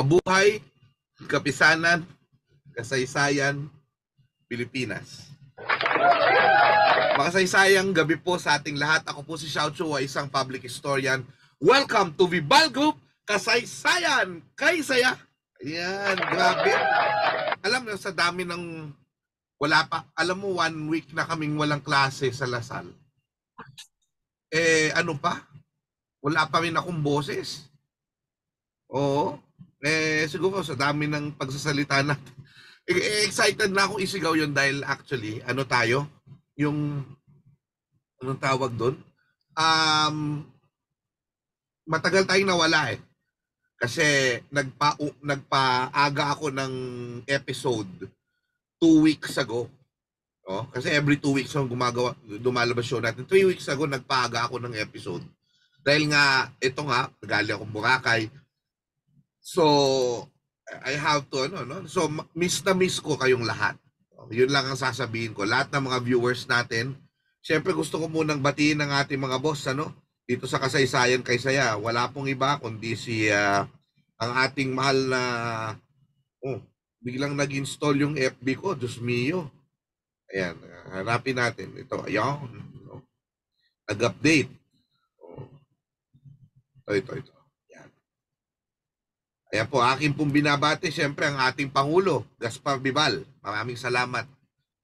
Mabuhay, kapisanan, kasaysayan, Pilipinas. Makasaysayang gabi po sa ating lahat. Ako po si Xiao Chua, isang public historian. Welcome to Vibal Group, Kasaysayan, Kaysaya. Ayan, grabe. Alam mo, sa dami ng wala pa, alam mo, 1 week na kaming walang klase sa Lasal. Ano pa? Wala pa rin akong boses. Oo. Siguro sa dami ng pagsasalita natin. Excited na akong isigaw yun dahil actually, ano tayo? Yung, anong tawag doon? Matagal tayong nawala eh. Kasi nagpaaga ako ng episode 2 weeks ago. Oh, kasi every 2 weeks ako dumalabas show natin. 3 weeks ago, nagpaaga ako ng episode. Dahil nga, ito nga, galing akong Boracay. So, I have to, So, miss na miss ko kayong lahat. Yun lang ang sasabihin ko. Lahat ng mga viewers natin, syempre gusto ko munang batiin ng ating mga boss, dito sa Kasaysayan Kaysaya. Wala pong iba, kundi si, ang ating mahal na, biglang nag-install yung FB ko, Diyos mio. Ayan, hanapin natin. Ito, ayan. Nag-update. Ito. Ayan po, aking pong binabati, siyempre ang ating Pangulo, Gaspar Bibal. Maraming salamat.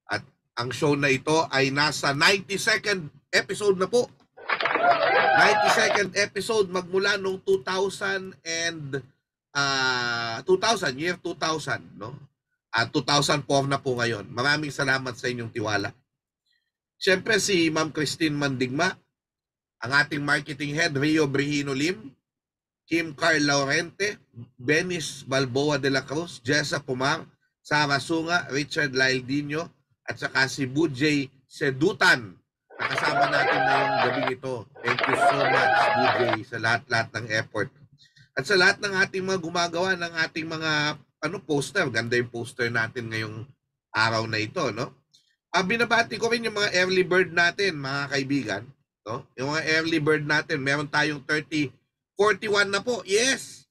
At ang show na ito ay nasa 92nd episode na po. 92nd episode magmula noong 2000, year 2000, no? At 2004 na po ngayon. Maraming salamat sa inyong tiwala. Siyempre si Ma'am Christine Mandigma, ang ating marketing head, Rio Brihino Lim, Kim Carl Laurente, Benis Balboa de la Cruz, Jessa Pumar, Sara Sunga, Richard Laildinho, at saka si Bujay Sedutan. Nakasama natin ngayong gabi ito. Thank you so much, Bujay, sa lahat-lahat ng effort. At sa lahat ng ating mga gumagawa ng ating mga poster. Ganda yung poster natin ngayong araw na ito, no? Binabati ko rin yung mga early bird natin, mga kaibigan. No? Yung mga early bird natin, meron tayong 41 na po. Yes!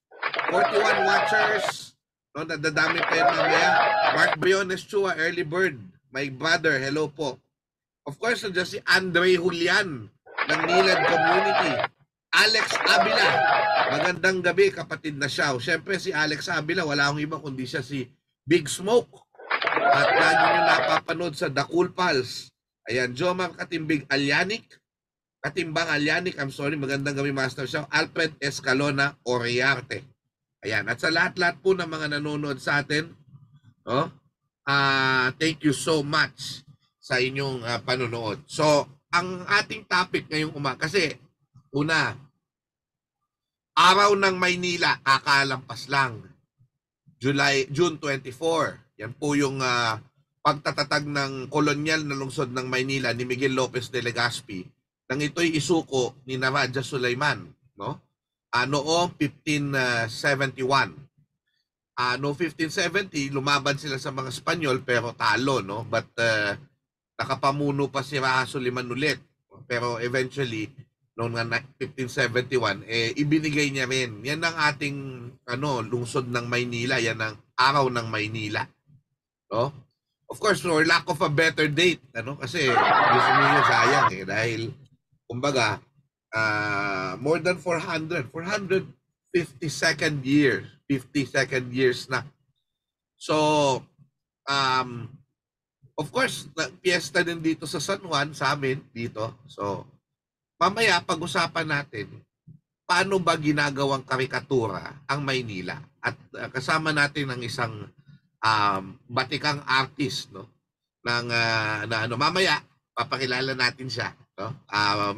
41 watchers. No, nadadami pa yun mamaya. Mark Briones Chua, early bird. My brother, hello po. Of course, nandiyan si Andre Julian ng Nilad Community. Alex Abila. Magandang gabi, kapatid na siya. Siyempre, si Alex Abila, wala akong iba kundi siya si Big Smoke. At lagi nyo napapanood sa The Cool Pals. Ayan, Jomar Katimbig Alyanik. Katimbang Alyanik, I'm sorry, magandang gabi, Master Show. Alfred Escalona Oriarte. Ayan, at sa lahat-lahat po ng mga nanonood sa atin, thank you so much sa inyong panonood. So, ang ating topic ngayong kasi, una, Araw ng Maynila, kakalampas lang. June 24. Yan po yung pagtatatag ng kolonyal na lungsod ng Maynila ni Miguel Lopez de Legazpi. Nang ito'y isuko ni Naraja Sulaiman, no? Noong 1571. Noong 1570, lumaban sila sa mga Espanyol pero talo, no? But nakapamuno pa si Raja Suleiman ulit. Pero eventually, noong 1571, ibinigay niya rin. Yan ang ating lungsod ng Maynila. Yan ang araw ng Maynila. No? Of course, for lack of a better date, kasi gusto niyo sayang dahil kumbaga, more than 452nd year, 52nd years na. So, of course, piyesta din dito sa San Juan, sa amin, dito. So, mamaya pag-usapan natin, paano ba ginagawang karikatura ang Maynila? At kasama natin ng isang batikang artist, no? Mamaya, papakilala natin siya. No?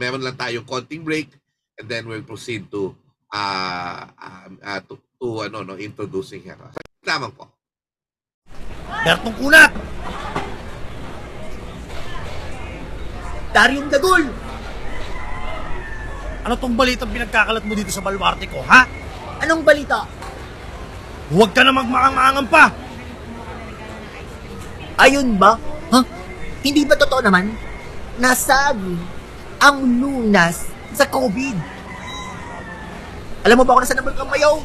Meron lang tayong konting break and then we'll proceed to introducing her. Lamang po. Bertong Kunat! Daryong Dagol! Ano tong balitang pinagkakalat mo dito sa baluarte ko, ha? Anong balita? Huwag ka na magmaang-maangan pa! Ayun ba? Ha? Hindi ba totoo naman? Nasabi ang lunas sa COVID. Alam mo ba kung nasa naman kang mayaw?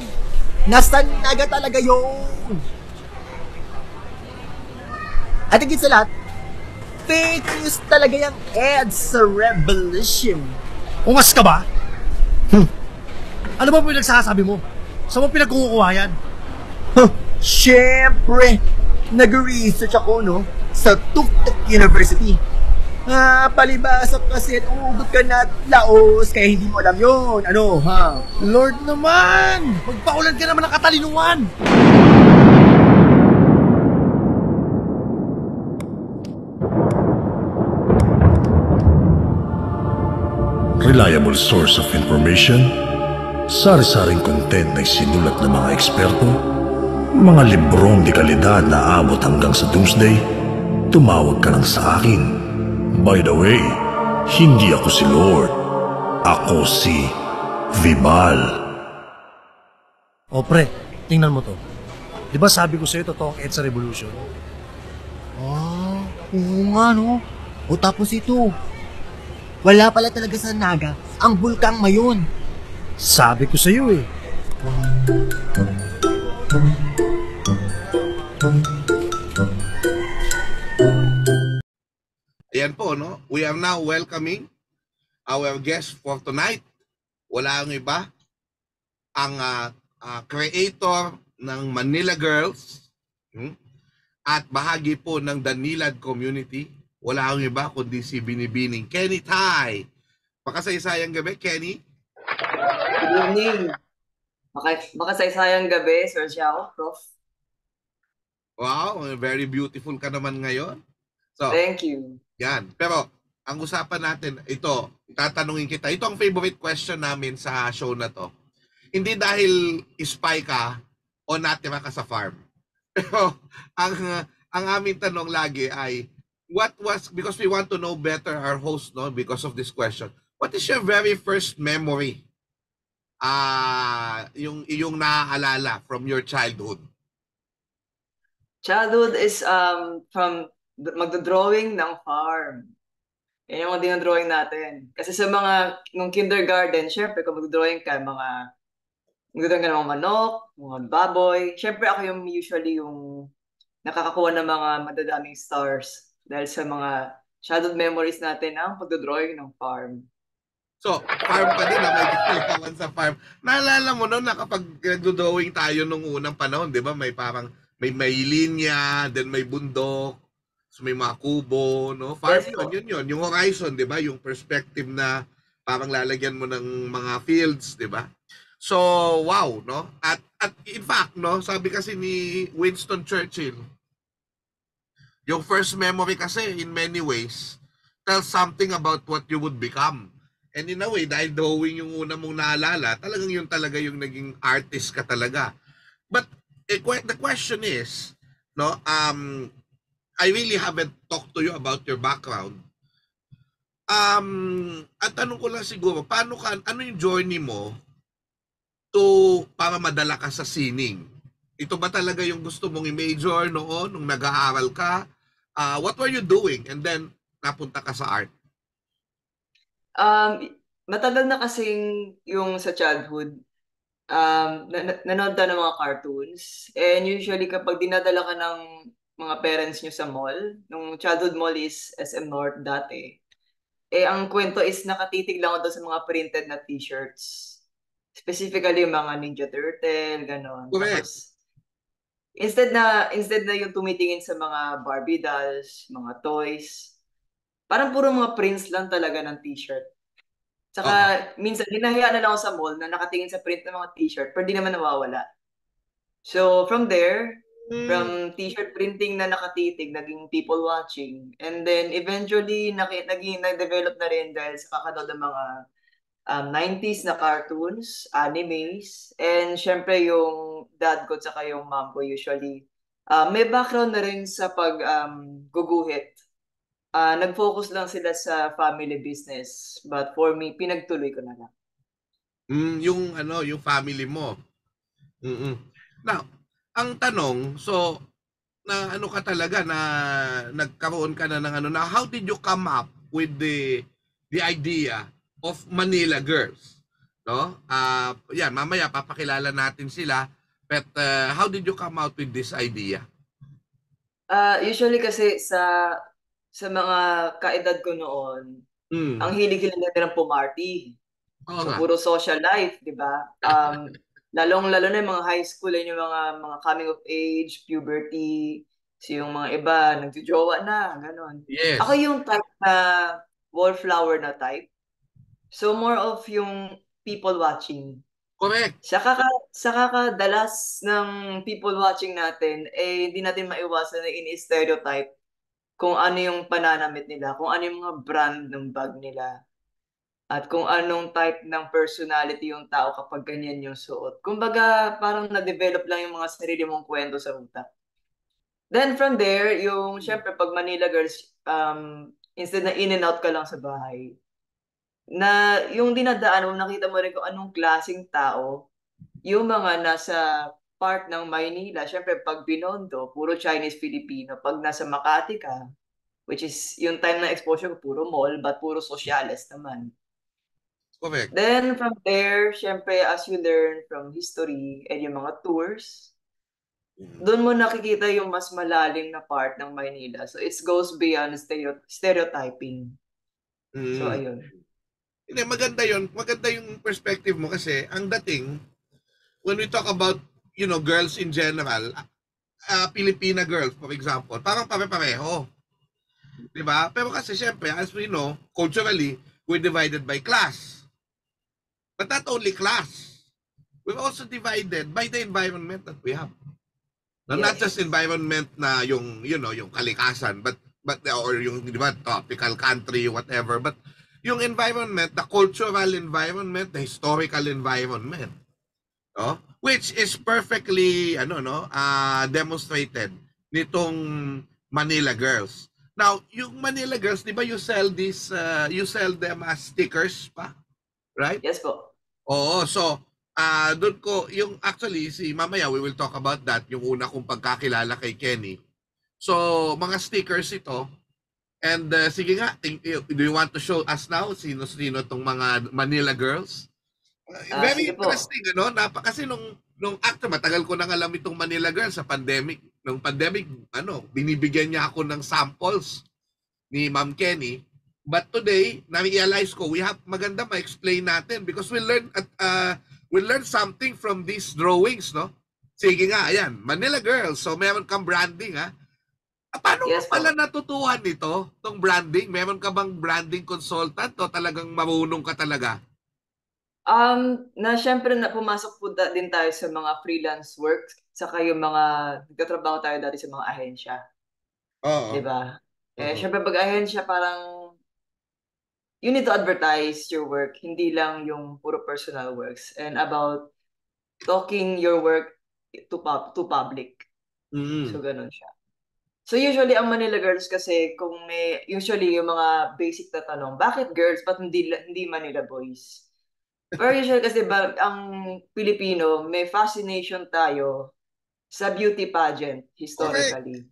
Nasa Naga talaga yun. At higit sa lahat, fake news talaga yung ads sa Revolution. Ungas ka ba? Ano ba pinagsasabi mo? Saan mo pinagkukuha yan? Huh, syempre, nag-research ako, no? Sa Tuktuk University. Palibasa kasi at umugot ka na at laos, kaya hindi mo alam yun. Ano, ha? Lord naman! Magpaulan ka naman ng katalinuhan! Reliable source of information, sari-saring content na isinulat ng mga eksperto, mga librong di kalidad na abot hanggang sa doomsday, tumawag ka lang sa akin. By the way, hindi ako si Lord. Ako si Vibal. O pre, tingnan mo to. Di ba sabi ko sa'yo, totoo ang EDSA Revolution? Oo nga, no? O tapos ito, wala pala talaga sa Naga ang bulkang mayon. Sabi ko sa'yo eh. Ayan po, no? We are now welcoming our guest for tonight. Wala ang iba, ang creator ng Manila Girls at bahagi po ng Danilad community. Wala ang iba kundi si Binibining Kenny Tai. Makasaysayang gabi, Kenny. Good evening. Makasaysayang gabi, Sir Xiao, Prof. Wow, very beautiful ka naman ngayon. So, Thank you. yan. Pero, ang usapan natin, ito, tatanungin kita. Ito ang favorite question namin sa show na to. Hindi dahil spy ka o natira ka sa farm. Pero, ang aming tanong lagi ay, because we want to know better our host, no, because of this question. What is your very first memory? Yung naaalala from your childhood. Childhood is from magdodrawing ng farm. Yan yung mga dinodrawing natin. Kasi sa nung kindergarten, syempre kung magdodrawing ka, magdodrawing ka ng mga manok, mga baboy. Syempre ako yung usually yung nakakakuha ng mga madadaming stars. Dahil sa mga childhood memories natin ang pagdodrawing ng farm. So, farm ka din, may kailangan sa farm. Naalala mo no, na kapag nagdo-drawing tayo nung unang panahon, di ba, may parang, may linya, then may bundok, so may mga kubo, no? Farm Yes, yun. Yung horizon, di ba, yung perspective na parang lalagyan mo ng mga fields, di ba? So, wow, no? At in fact, no, sabi kasi ni Winston Churchill, yung first memory kasi, in many ways, tells something about what you would become. And in a way, dahil drawing yung una mong naalala, talagang yun talaga yung naging artist ka talaga. But the question is, no, I really haven't talked to you about your background. At tanong ko lang siguro, ano yung journey mo para madala ka sa sining? Ito ba talaga yung gusto mong i-major noon, nung nag-aaral ka? What were you doing? And then, napunta ka sa art. Matagal na kasing yung sa childhood, nanood ng mga cartoons. And usually kapag dinadala ka ng mga parents nyo sa mall, nung childhood mall is SM North dati, ang kwento is nakatitig lang ako doon sa mga printed na t-shirts. Specifically yung mga Ninja Turtle, gano'n. Correct. Tapos, instead na yung tumitingin sa mga Barbie dolls, mga toys, parang puro mga prints lang talaga ng t-shirt. Saka, minsan, hinahayaan na lang ako sa mall na nakatingin sa print ng mga t-shirt, pero di naman nawawala. So, from there, from t-shirt printing na nakatitig, naging people watching. And then, eventually, nag-develop na rin dahil sa kakanood ng mga 90s na cartoons, animes, and syempre yung dad ko tsaka yung mom ko usually. May background na rin sa guguhit. Nag-focus lang sila sa family business. But for me, pinagtuloy ko na lang. Yung family mo. Now, ang tanong, so na ano ka talaga na nagkaroon ka na ng how did you come up with the idea of Manila Girls? No? Yan, mamaya papakilala natin sila. But how did you come out with this idea? Usually kasi sa mga kaedad ko noon, ang Mm. hilig-hilig natin ng pumarty. Oo So nga. puro social life, 'di ba? Lalong-lalo na yung mga high school, yun yung mga coming of age, puberty, so yung mga iba nagjojowa na, ganon. Ako Yes. yung type na wallflower na type. So more of yung people watching. Correct. Sa kakadalas ng people watching natin, eh hindi natin maiwasan na ini-stereotype kung ano yung pananamit nila, kung ano yung mga brand ng bag nila, at kung anong type ng personality yung tao kapag ganyan yung suot. Kumbaga, parang na-develop lang yung mga sarili mong kwento sa utak. Then from there, yung syempre pag Manila Girls, instead na in and out ka lang sa bahay, na yung dinadaan mo, nakita mo rin kung anong klaseng tao, yung mga nasa part ng Maynila, syempre pag Binondo, puro Chinese Filipino. Pag nasa Makati ka, which is yung time na exposure ko, puro mall, but puro sociales naman. Correct. Then from there, syempre as you learn from history and yung mga tours, doon mo nakikita yung mas malalim na part ng Maynila. So it goes beyond stereotyping. So Mm. ayun. Hindi, maganda yun. Maganda yung perspective mo kasi ang dating, when we talk about, girls in general, Filipina girls, for example, parang pare-pareho. Diba? Pero kasi syempre, as we know, culturally, we're divided by class. But not only class. We're also divided by the environment that we have. Now, not just Yes. environment na yung, yung kalikasan, but or yung, di ba, tropical country, whatever, but yung environment, the cultural environment, the historical environment, which is perfectly, demonstrated nitong Manila Girls. Now, yung Manila Girls, di ba you sell them as stickers pa? Right? Yes po. Oo, so doon ko yung actually mamaya we will talk about that yung una kong pagkakilala kay Kenny. So mga stickers ito and sige nga, do you want to show us now sino tong mga Manila Girls? Very Sige po. interesting kasi nung actor matagal ko nang alam itong Manila Girls sa pandemic. Nung pandemic binibigyan niya ako ng samples ni Ma'am Kenny. But today, na-realize ko, maganda ma-explain natin because we learn something from these drawings, no? Sige nga, ayan, Manila Girls. So, meron kang branding, ha? Paano Yes mo pala natutuhan nito, tong branding? Meron ka bang branding consultant o talagang marunong ka talaga? Syempre na pumasok po din tayo sa mga freelance work, saka yung mga nagtatrabaho tayo dati sa mga ahensya, Oo. 'di ba? Oo. Syempre pag ahensya parang you need to advertise your work, hindi lang yung puro personal works and about talking your work to public. So Mm. ganun siya. So usually ang Manila Girls kasi kung usually yung mga basic na tanong, bakit girls ba't hindi Manila boys? Pero usually kasi ang Pilipino may fascination tayo sa beauty pageant Correct. historically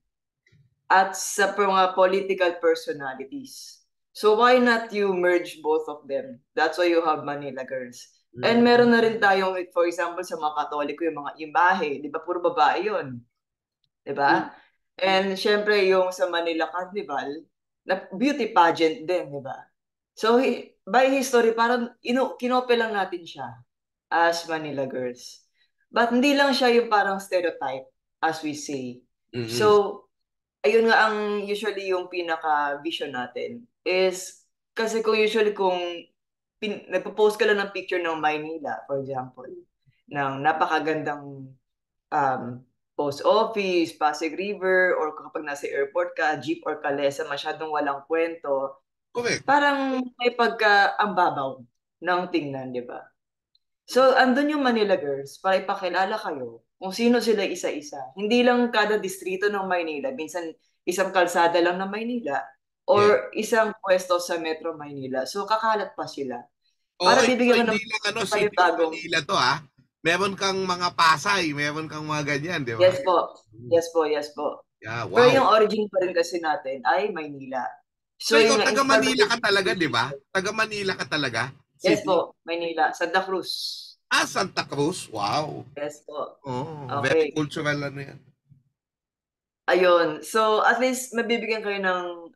at sa mga political personalities. So why not you merge both of them? That's why you have Manila Girls. And meron na rin tayong, for example, sa mga Katoliko, yung mga imahe, di ba? Puro babae yun. Di ba? And syempre yung sa Manila Carnival, na beauty pageant din, di ba? So by history, parang kinope lang natin siya as Manila Girls. But hindi lang siya yung parang stereotype, as we say. Mm-mm. So, ayun nga ang usually yung pinaka-vision natin is kasi kung nagpo-post ka lang ng picture ng Maynila, for example, ng napakagandang post office, Pasig River, or kapag nasa airport ka, jeep or kalesa, masyadong walang kwento, Correct. parang may pagka-ambabaw ng tingnan, di ba? So, andun yung Manila Girls para ipakilala kayo kung sino sila isa-isa. Hindi lang kada distrito ng Maynila, minsan isang kalsada lang ng Maynila or isang pwesto sa Metro Maynila. So, kakalat pa sila. Oo, Para so bibigyan ka hindi ng lang City of panibagong. Manila to, ha? Meron kang mga Pasay, meron kang mga ganyan, di ba? Yes po. Yes po, yes po. Yeah, Pero wow. yung origin pa rin kasi natin ay Maynila. So ikaw, yung taga Manila ka inspired- talaga, di ba? Taga Manila ka talaga? Yes City? po, Maynila. Santa Cruz. Santa Cruz. Wow. Yes po. Oh, very Okay. cultural ano yan. Ayun. So, at least mabibigyan kayo ng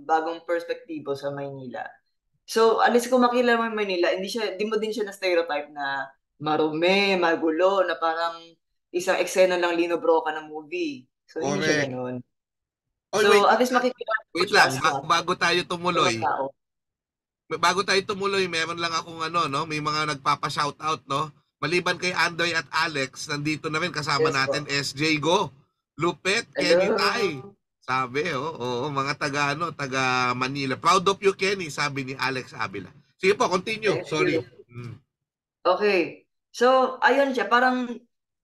bagong perspektibo sa Maynila. So, at least kung makilala mo yung Maynila, hindi mo din siya na stereotype na marumi, magulo, na parang isang eksena lang Lino Broca ng movie. So, hindi siya Correct. ganun. Oy, So, at least makikilala mo wait siya lang. sa Bago tayo mga tumuloy, tao. meron lang akong ano, no? May mga nagpapa-shoutout, no? Maliban kay Andoy at Alex, nandito na rin kasama Yes po. natin SJ Go. Lupet, Kenny Tai. Hello. Sabi, mga taga Manila. Proud of you, Kenny, sabi ni Alex Avila. Sige po, continue. Thank Sorry. you. Okay. So, ayun siya. Parang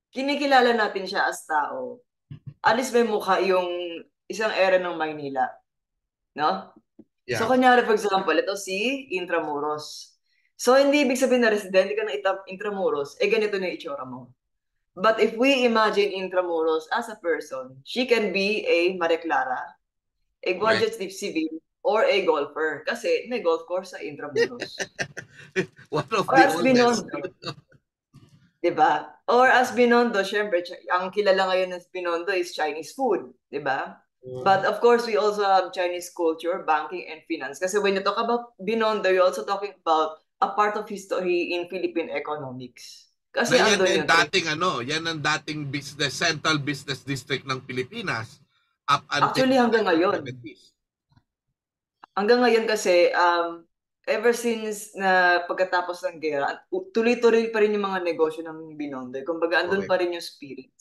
kinikilala natin siya as tao. At least may mukha yung isang era ng Maynila. No? So, Yeah. kunyari, for example, ito si Intramuros. So, hindi ibig sabihin na residente ka ng Intramuros, ganito na yung itsura mo. But if we imagine Intramuros as a person, she can be a Maria Clara, a Guardias de Civil, or a golfer. Kasi may golf course sa Intramuros. One of Or the as oldest. Binondo. Diba? Or as Binondo, syempre, ang kilala ngayon ng Binondo is Chinese food. Diba? But of course, we also have Chinese culture, banking, and finance. Kasi when you talk about Binondo, you're also talking about a part of history in Philippine economics. Kasi Na yan andun yung yung trade. dating yan ang dating business, central business district ng Pilipinas up until Actually, hanggang ngayon. 70s. Hanggang ngayon kasi, ever since na pagkatapos ng gera, tuloy-tuloy pa rin yung mga negosyo ng Binondo. Kumbaga, andun Okay. pa rin yung spirit.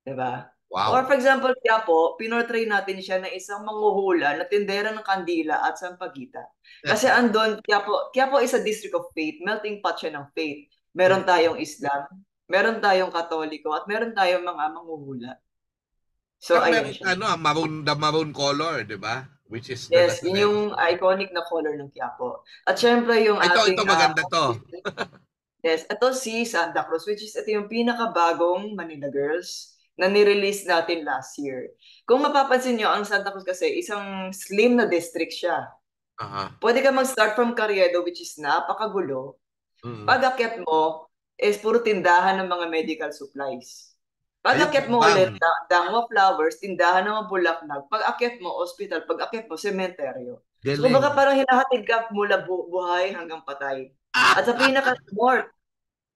Diba? Wow. Or for example, Quiapo, pinortray natin siya na isang manghuhula na tindera ng kandila at sampagita. Kasi andun, Quiapo is a district of faith, melting pot siya ng faith. Meron tayong Islam, meron tayong Katoliko, at meron tayong mga manghuhula. So, Saka ayun meron siya. the maroon color, di ba? Which is Yes, the yun yung iconic na color ng Quiapo. At syempre yung ating... ito maganda to. Yes, ito si Santa Cruz, which is ito yung pinakabagong Manila Girls na nirelease natin last year. Kung mapapansin nyo, ang Santa Cruz kasi isang slim na district siya. Aha. Pwede ka mag-start from Carriedo, which is napakagulo. Pag-akyat mo is puro tindahan ng mga medical supplies. Pag-akyat mo ulit, Dangwa Flowers, tindahan ng mga bulaklak. Pag-akyat mo, hospital. Pag-akyat mo, sementeryo. So, kumbaga parang hinahatid ka mula buhay hanggang patay. At sa pinaka-north,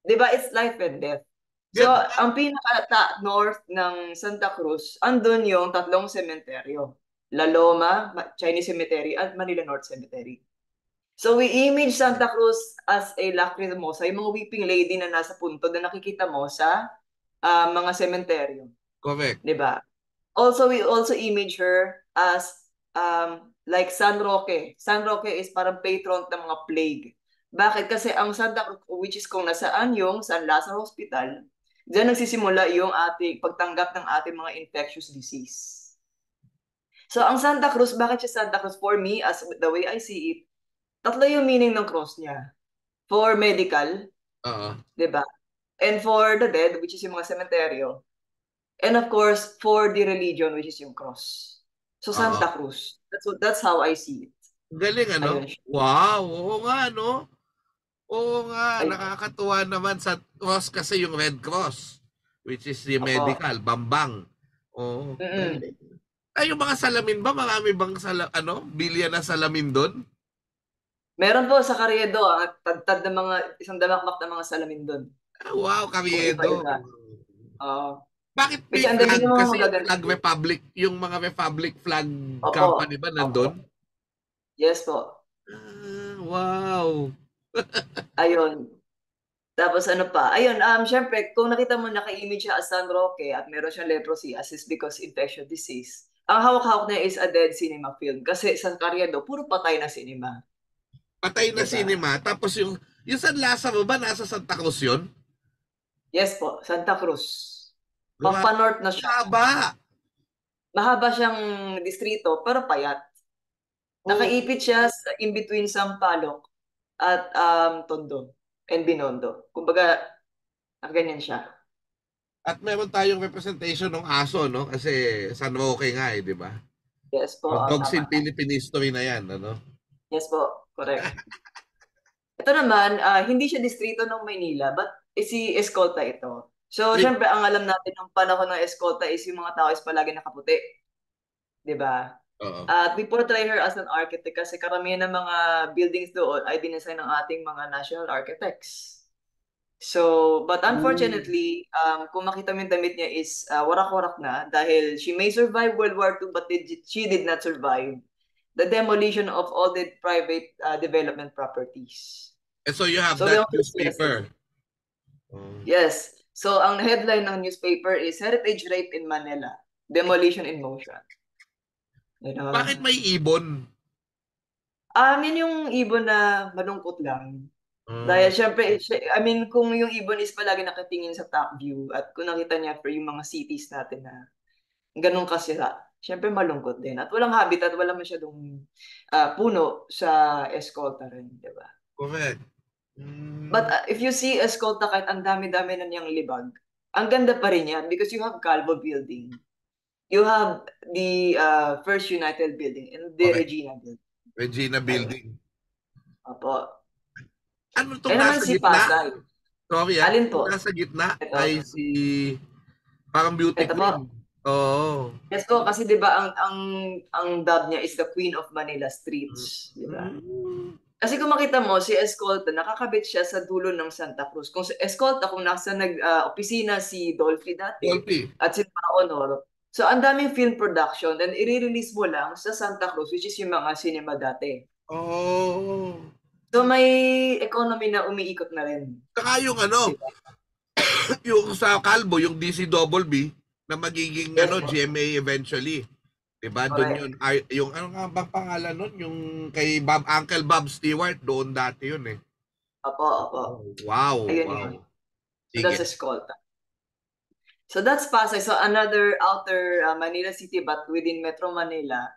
di ba, it's life and death. So, ang pinaka-north ng Santa Cruz, andun yung tatlong sementeryo. La Loma, Chinese Cemetery, at Manila North Cemetery. So, we image Santa Cruz as a lacrimosa, yung mga weeping lady na nasa punto na nakikita mo sa mga sementeryo. Correct. Diba? Also, we also image her as like San Roque. San Roque is parang patron ng mga plague. Bakit? Kasi ang Santa Cruz, which is kung nasaan yung San Lazaro Hospital, diyan nagsisimula yung ating pagtanggap ng ating mga infectious disease. So, ang Santa Cruz, bakit siya Santa Cruz? For me, as the way I see it, tatlo yung meaning ng cross niya. For medical, diba? And for the dead, which is yung mga sementeryo. And of course, for the religion, which is yung cross. So, Santa Cruz. That's how I see it. Galing, ano? Wow, oo nga, no? Oo nga, nakakatuwa naman sa cross kasi yung Red Cross, which is the medical, Bambang. Oo. Ay, yung mga salamin ba? Marami bang bilya na salamin doon? Meron po sa Carriedo, tad ng mga, isang damakmak na mga salamin doon. Wow, Carriedo. Bakit may flag? Kasi yung flag republic, yung mga republic flag company ba nandun? Yes po. Wow. Ayun. Tapos ano pa? Ayun, syempre, kung nakita mo naka-image siya as San Roque at meron siyang leprosy, is because infectious disease, ang hawak-hawak niya is a dead cinema film. Kasi sa Carriedo, puro patay na cinema. Patay na cinema. Tapos yung San Lazaro ba nasa Santa Cruz yun? Yes po, Santa Cruz. Pampa-north na siya. Mahaba. Mahaba siyang distrito, pero payat. Nakaipit siya in between Sampaloc at Tondo and Binondo. Kumbaga, ganyan siya. At meron tayong representation ng aso, no? Kasi San Roque nga di ba? Yes po. Dogs in Philippine history na yan, ano? Yes po, correct. Ito naman, hindi siya distrito ng Maynila, but si Escolta ito. So, Wait. syempre, ang alam natin ng panahon ng Escolta is yung mga tao is palagi nakaputi. 'Di ba? Oo. At we portray her as an architect kasi karamihan ng mga buildings doon ay dinesign ng ating mga national architects. So, but unfortunately, kung makita mo yung damit niya is warak-warak na dahil she may survive World War II but she did not survive the demolition of all the private development properties. And so you have So, we that also see newspaper. Oh. yes. So, ang headline ng newspaper is Heritage Rape in Manila, Demolition in Motion. You know? Bakit may ibon? Yan yung ibon na malungkot lang. Oh. Dahil syempre, I mean, kung yung ibon is palagi nakatingin sa top view at kung nakita niya for yung mga cities natin na ganun kasira, syempre malungkot din. At walang habitat, wala masyadong puno sa Escolta rin, di ba? Correct. But if you see Escolta, kahit ang dami-dami na niyang libag, ang ganda pa rin yan because you have Calvo Building. You have the First United Building and the Okay. Regina Building. Regina Building. Opo. Ano itong Eh naman nasa si gitna? Pasay. Sorry, Alin po? Nasa gitna Ito. ay si parang beauty Ito po. queen. Oo. Yes po, kasi 'di ba ang dub niya is the Queen of Manila Streets, 'di ba? Kasi kung makita mo si Escolta, nakakabit siya sa dulo ng Santa Cruz. Kung si Escolta kung nasa opisina si Dolphy dati Dolphy. at si Honor. So ang daming film production and i-release mo lang sa Santa Cruz which is yung mga cinema dati. Oh. So may economy na umiikot na rin. Saka yung ano, yung sa Calvo, yung DCWB na magiging Yes, ano po. GMA eventually. 'Di ba? Doon Correct. yun. Yung ano nga bang pangalan nun? Yung kay Uncle Bob Stewart, doon dati yun eh. Opo. Wow. Ayun Wow. yun. So that's Sige. Escolta. So that's Pasay. So another outer Manila City but within Metro Manila.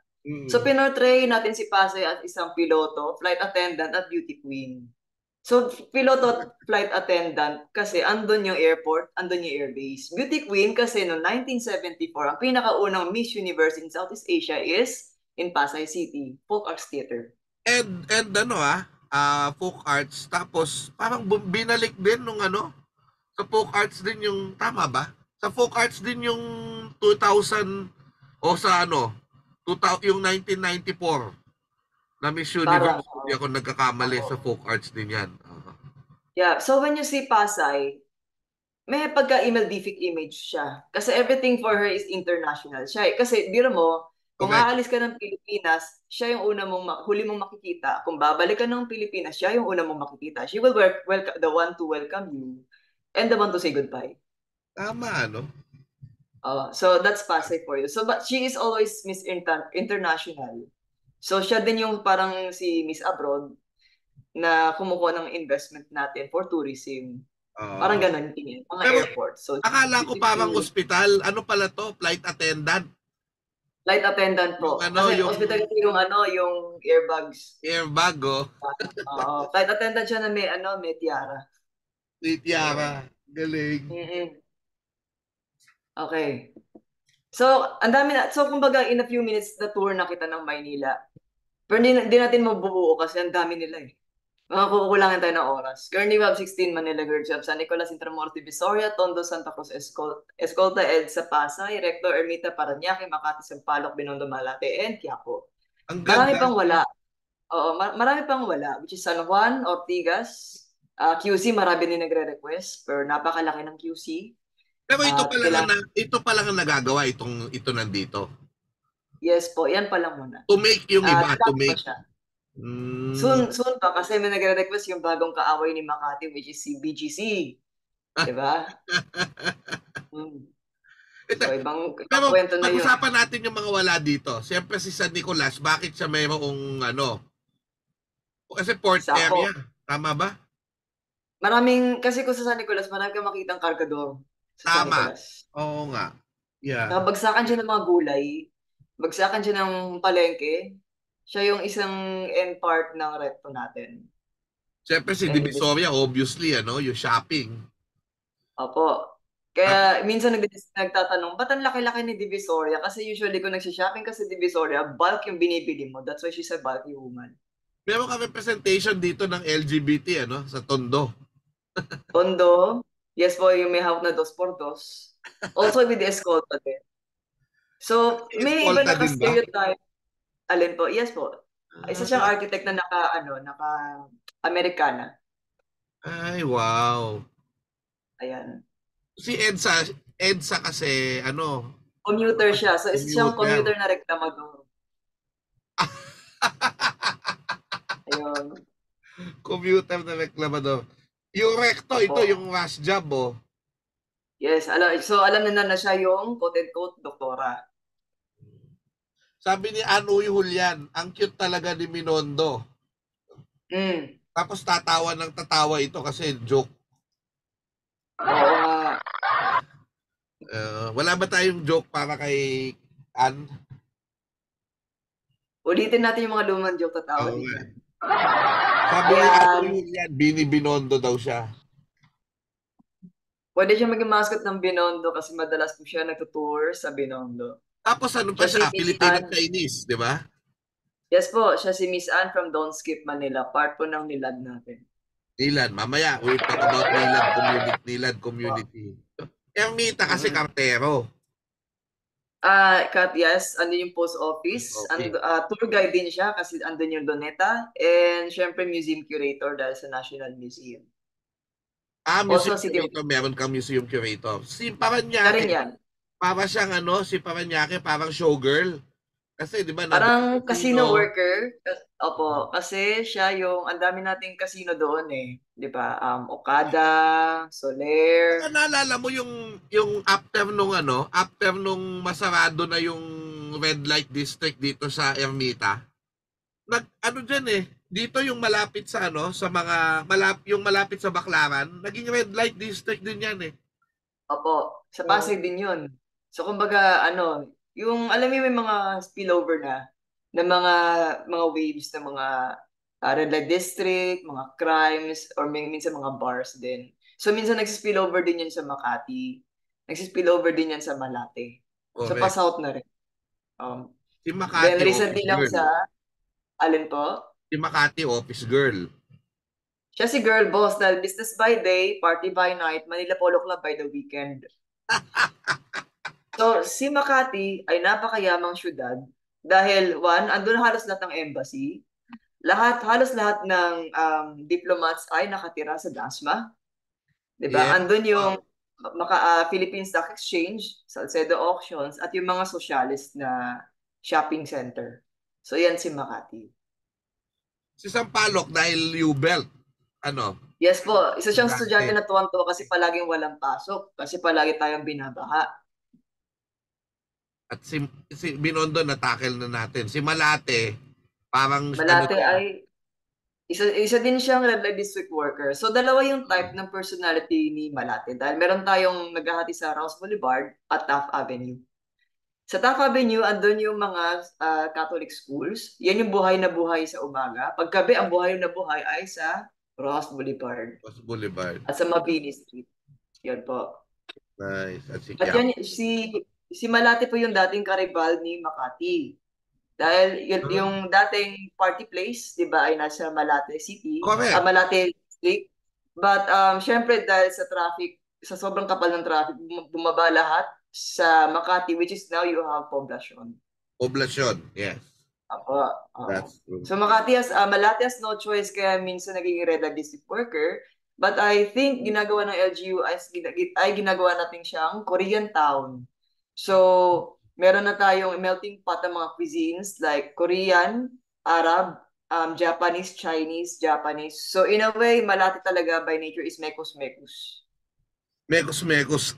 So pinortray natin si Pasay as isang piloto, flight attendant at beauty queen. So piloto at flight attendant kasi andun yung airport, andun yung airbase. Beauty queen kasi noong 1974, ang pinakaunang Miss Universe in Southeast Asia is in Pasay City, Folk Arts Theater. And ano folk arts, tapos parang binalik din nung ano, sa folk arts din yung, tama ba? Sa folk arts din yung 2000 o sa ano, 2000, yung 1994 na Miss Universe, hindi ako nagkakamali, sa folk arts din yan. Yeah, so when you see Pasay, may pagka-Imeldific image siya. Kasi everything for her is international. Kasi biro mo, kung Correct. aalis ka ng Pilipinas, siya yung huli mong makikita. Kung babalik ka ng Pilipinas, siya yung una mong makikita. She will the one to welcome you and the one to say goodbye. Tama, no? So that's Pasay for you. So but she is always Miss International. So siya din yung parang si Miss Abroad na kumukuha ng investment natin for tourism. Parang ganun tingin. Mga Pero, airport. So akala ko parang ospital. Ano pala to? Flight attendant. flight attendant po. Yung ano, Kasi yung- hospital kasi yung airbags. Airbag, oh. Flight attendant siya na may tiara. Si Tiara. Galing. Okay. So, ang dami na. So, kumbaga, in a few minutes, na tour na kita ng Maynila. Pero hindi natin mabubuo kasi ang dami nila eh. Kukulangan tayo ng oras. Currently, we have 16 Manila Girls. We have San Nicolas, Intramuros, Divisoria, Tondo, Santa Cruz, Escolta, EDSA, Pasay, Recto, Ermita, Parañaque, Makati, Sampaloc, Binondo, Malate, and Quiapo. Ang Marami ganda. pang wala. Oo, marami pang wala. Which is San Juan, Ortigas, QC, marami din nagre-request. Pero napakalaki ng QC. Pero ito kailangan- pa lang ang nagagawa ito nandito. Yes po, yan pa lang muna. To make yung iba, to Stop pa make. siya. Soon pa kasi may nagre-request yung bagong kaaway ni Makati which is si BGC. Diba? So ibang Pero kwento na yun. pag-usapan natin yung mga wala dito. Siyempre si San Nicolas, bakit siya mayroong ano? Kasi port Sako. area. Tama ba? Kasi kung sa San Nicolas, marami kang makitang kargador sa San Tama. Nicolas. Oo nga. Yeah. Bagsakan siya ng mga gulay, bagsakan siya ng palengke, siya yung isang end part ng recto natin. Siyempre si Divisoria, obviously, yung shopping. Opo. Kaya minsan nagtatanong, ba't ang laki-laki ni Divisoria? Kasi usually kung nagsishopping ka sa Divisoria, bulk yung binibili mo. That's why she's a bulky woman. Meron ka representation dito ng LGBT, sa Tondo. Tondo. Yes po, yung may hawak na 2x2. Also with the escolta din. So, may iba Escolta din ba? naka-stereotype. Alin po? Yes po. Isa siyang Ah, architect na naka-Americana. ay, wow. Ayan. Si EDSA kasi, Commuter siya. So, isa siyang commuter. commuter na reklamador. Ayun. Commuter na reklamador. Yung recto, ito Opo. yung rush job, oh. Yes, so alam na siya yung quote-unquote doktora. Sabi ni Anoy Julian, ang cute talaga ni Minondo. Mm. Tapos tatawa ng tatawa ito kasi joke. Oo nga. Wala ba tayong joke para kay Ann? Ulitin natin yung mga lumang joke tatawa Oo din nga. yan. Sabi ni Ayan. Anoy Julian, Bini Binondo daw siya. Pwede siya maging mascot ng Binondo kasi madalas po siya nagtutour sa Binondo. Tapos ano pa Siya siya, si Miss Ann. Filipino-Chinese, di ba? Yes po, siya si Miss Ann from Don't Skip Manila. Part po ng nilad natin. Nilad, mamaya, we'll talk about Nilad community. Ermita kasi kartero. Yes, andun yung post office. Okay. Tour guide din siya kasi andun yung Doneta. And syempre museum curator dahil sa National Museum. Museum Also, curator, meron kang museum curator. Si Siya rin Paranaque, yan. para siyang si Paranaque, parang showgirl. Kasi di ba, Parang casino casino. worker. Opo, kasi siya yung, ang dami nating casino doon eh. Di ba? Okada, Soler. Naalala mo yung after nung masarado na yung red light district dito sa Ermita. Dyan dito yung malapit sa sa mga yung malapit sa Baclaran, naging red light district din yan eh. Opo, sa Oo. Pasay din yun. So kumbaga, yung alam mo may mga spillover na mga waves na mga red light district, mga crimes, or minsan mga bars din. So minsan nagsispillover din yun sa Makati. Nagsispillover din yan sa Malate. So Correct. pa-south na rin. Si Then Makati recently office lang girl. alin po? Si Makati office girl. Siya si girl boss dahil business by day, party by night, Manila Polo Club by the weekend. So, si Makati ay napakayamang syudad dahil one, andun halos lahat ng embassy. Halos lahat ng diplomats ay nakatira sa Dasma. 'Di ba? Yeah. Andun yung Philippine Stock Exchange, Salcedo Auctions, at yung mga socialist na shopping center. So, yan si Makati. Si Sampaloc dahil U-Belt. Yes po, isa siyang Dati. estudyante na tuwang-tuwa kasi palaging walang pasok, kasi palagi tayong binabaha. At si Binondo na-tackle na natin. Si Malate, parang Malate ay isa din siyang red light district worker. So dalawa yung type ng personality ni Malate dahil meron tayong naghahati sa Rouse Boulevard at Taft Avenue. Sa Taft Avenue, andun yung mga Catholic schools. Yan yung buhay na buhay sa umaga. Paggabi, ang buhay na buhay ay sa Rouse Boulevard Boulevard. at sa Mabini Street. Yan po. Nice. At At yan, si Malate po yung dating karibal ni Makati. Dahil yung dating party place, di ba, ay nasa Malate City, Correct. Malate District. But syempre dahil sa traffic, sa sobrang kapal ng traffic, bumaba lahat sa Makati, which is now you have Poblacion. Poblacion, yes. Apo. That's true. So Malate has no choice kaya minsan naging red light district worker. But I think ginagawa ng LGU ay ginagawa natin siyang Korean town. So, meron na tayong melting pot ng mga cuisines like Korean, Arab, Japanese, Chinese, Japanese. So, in a way, Malate talaga by nature is mekos-mekos. Mekos-mekos.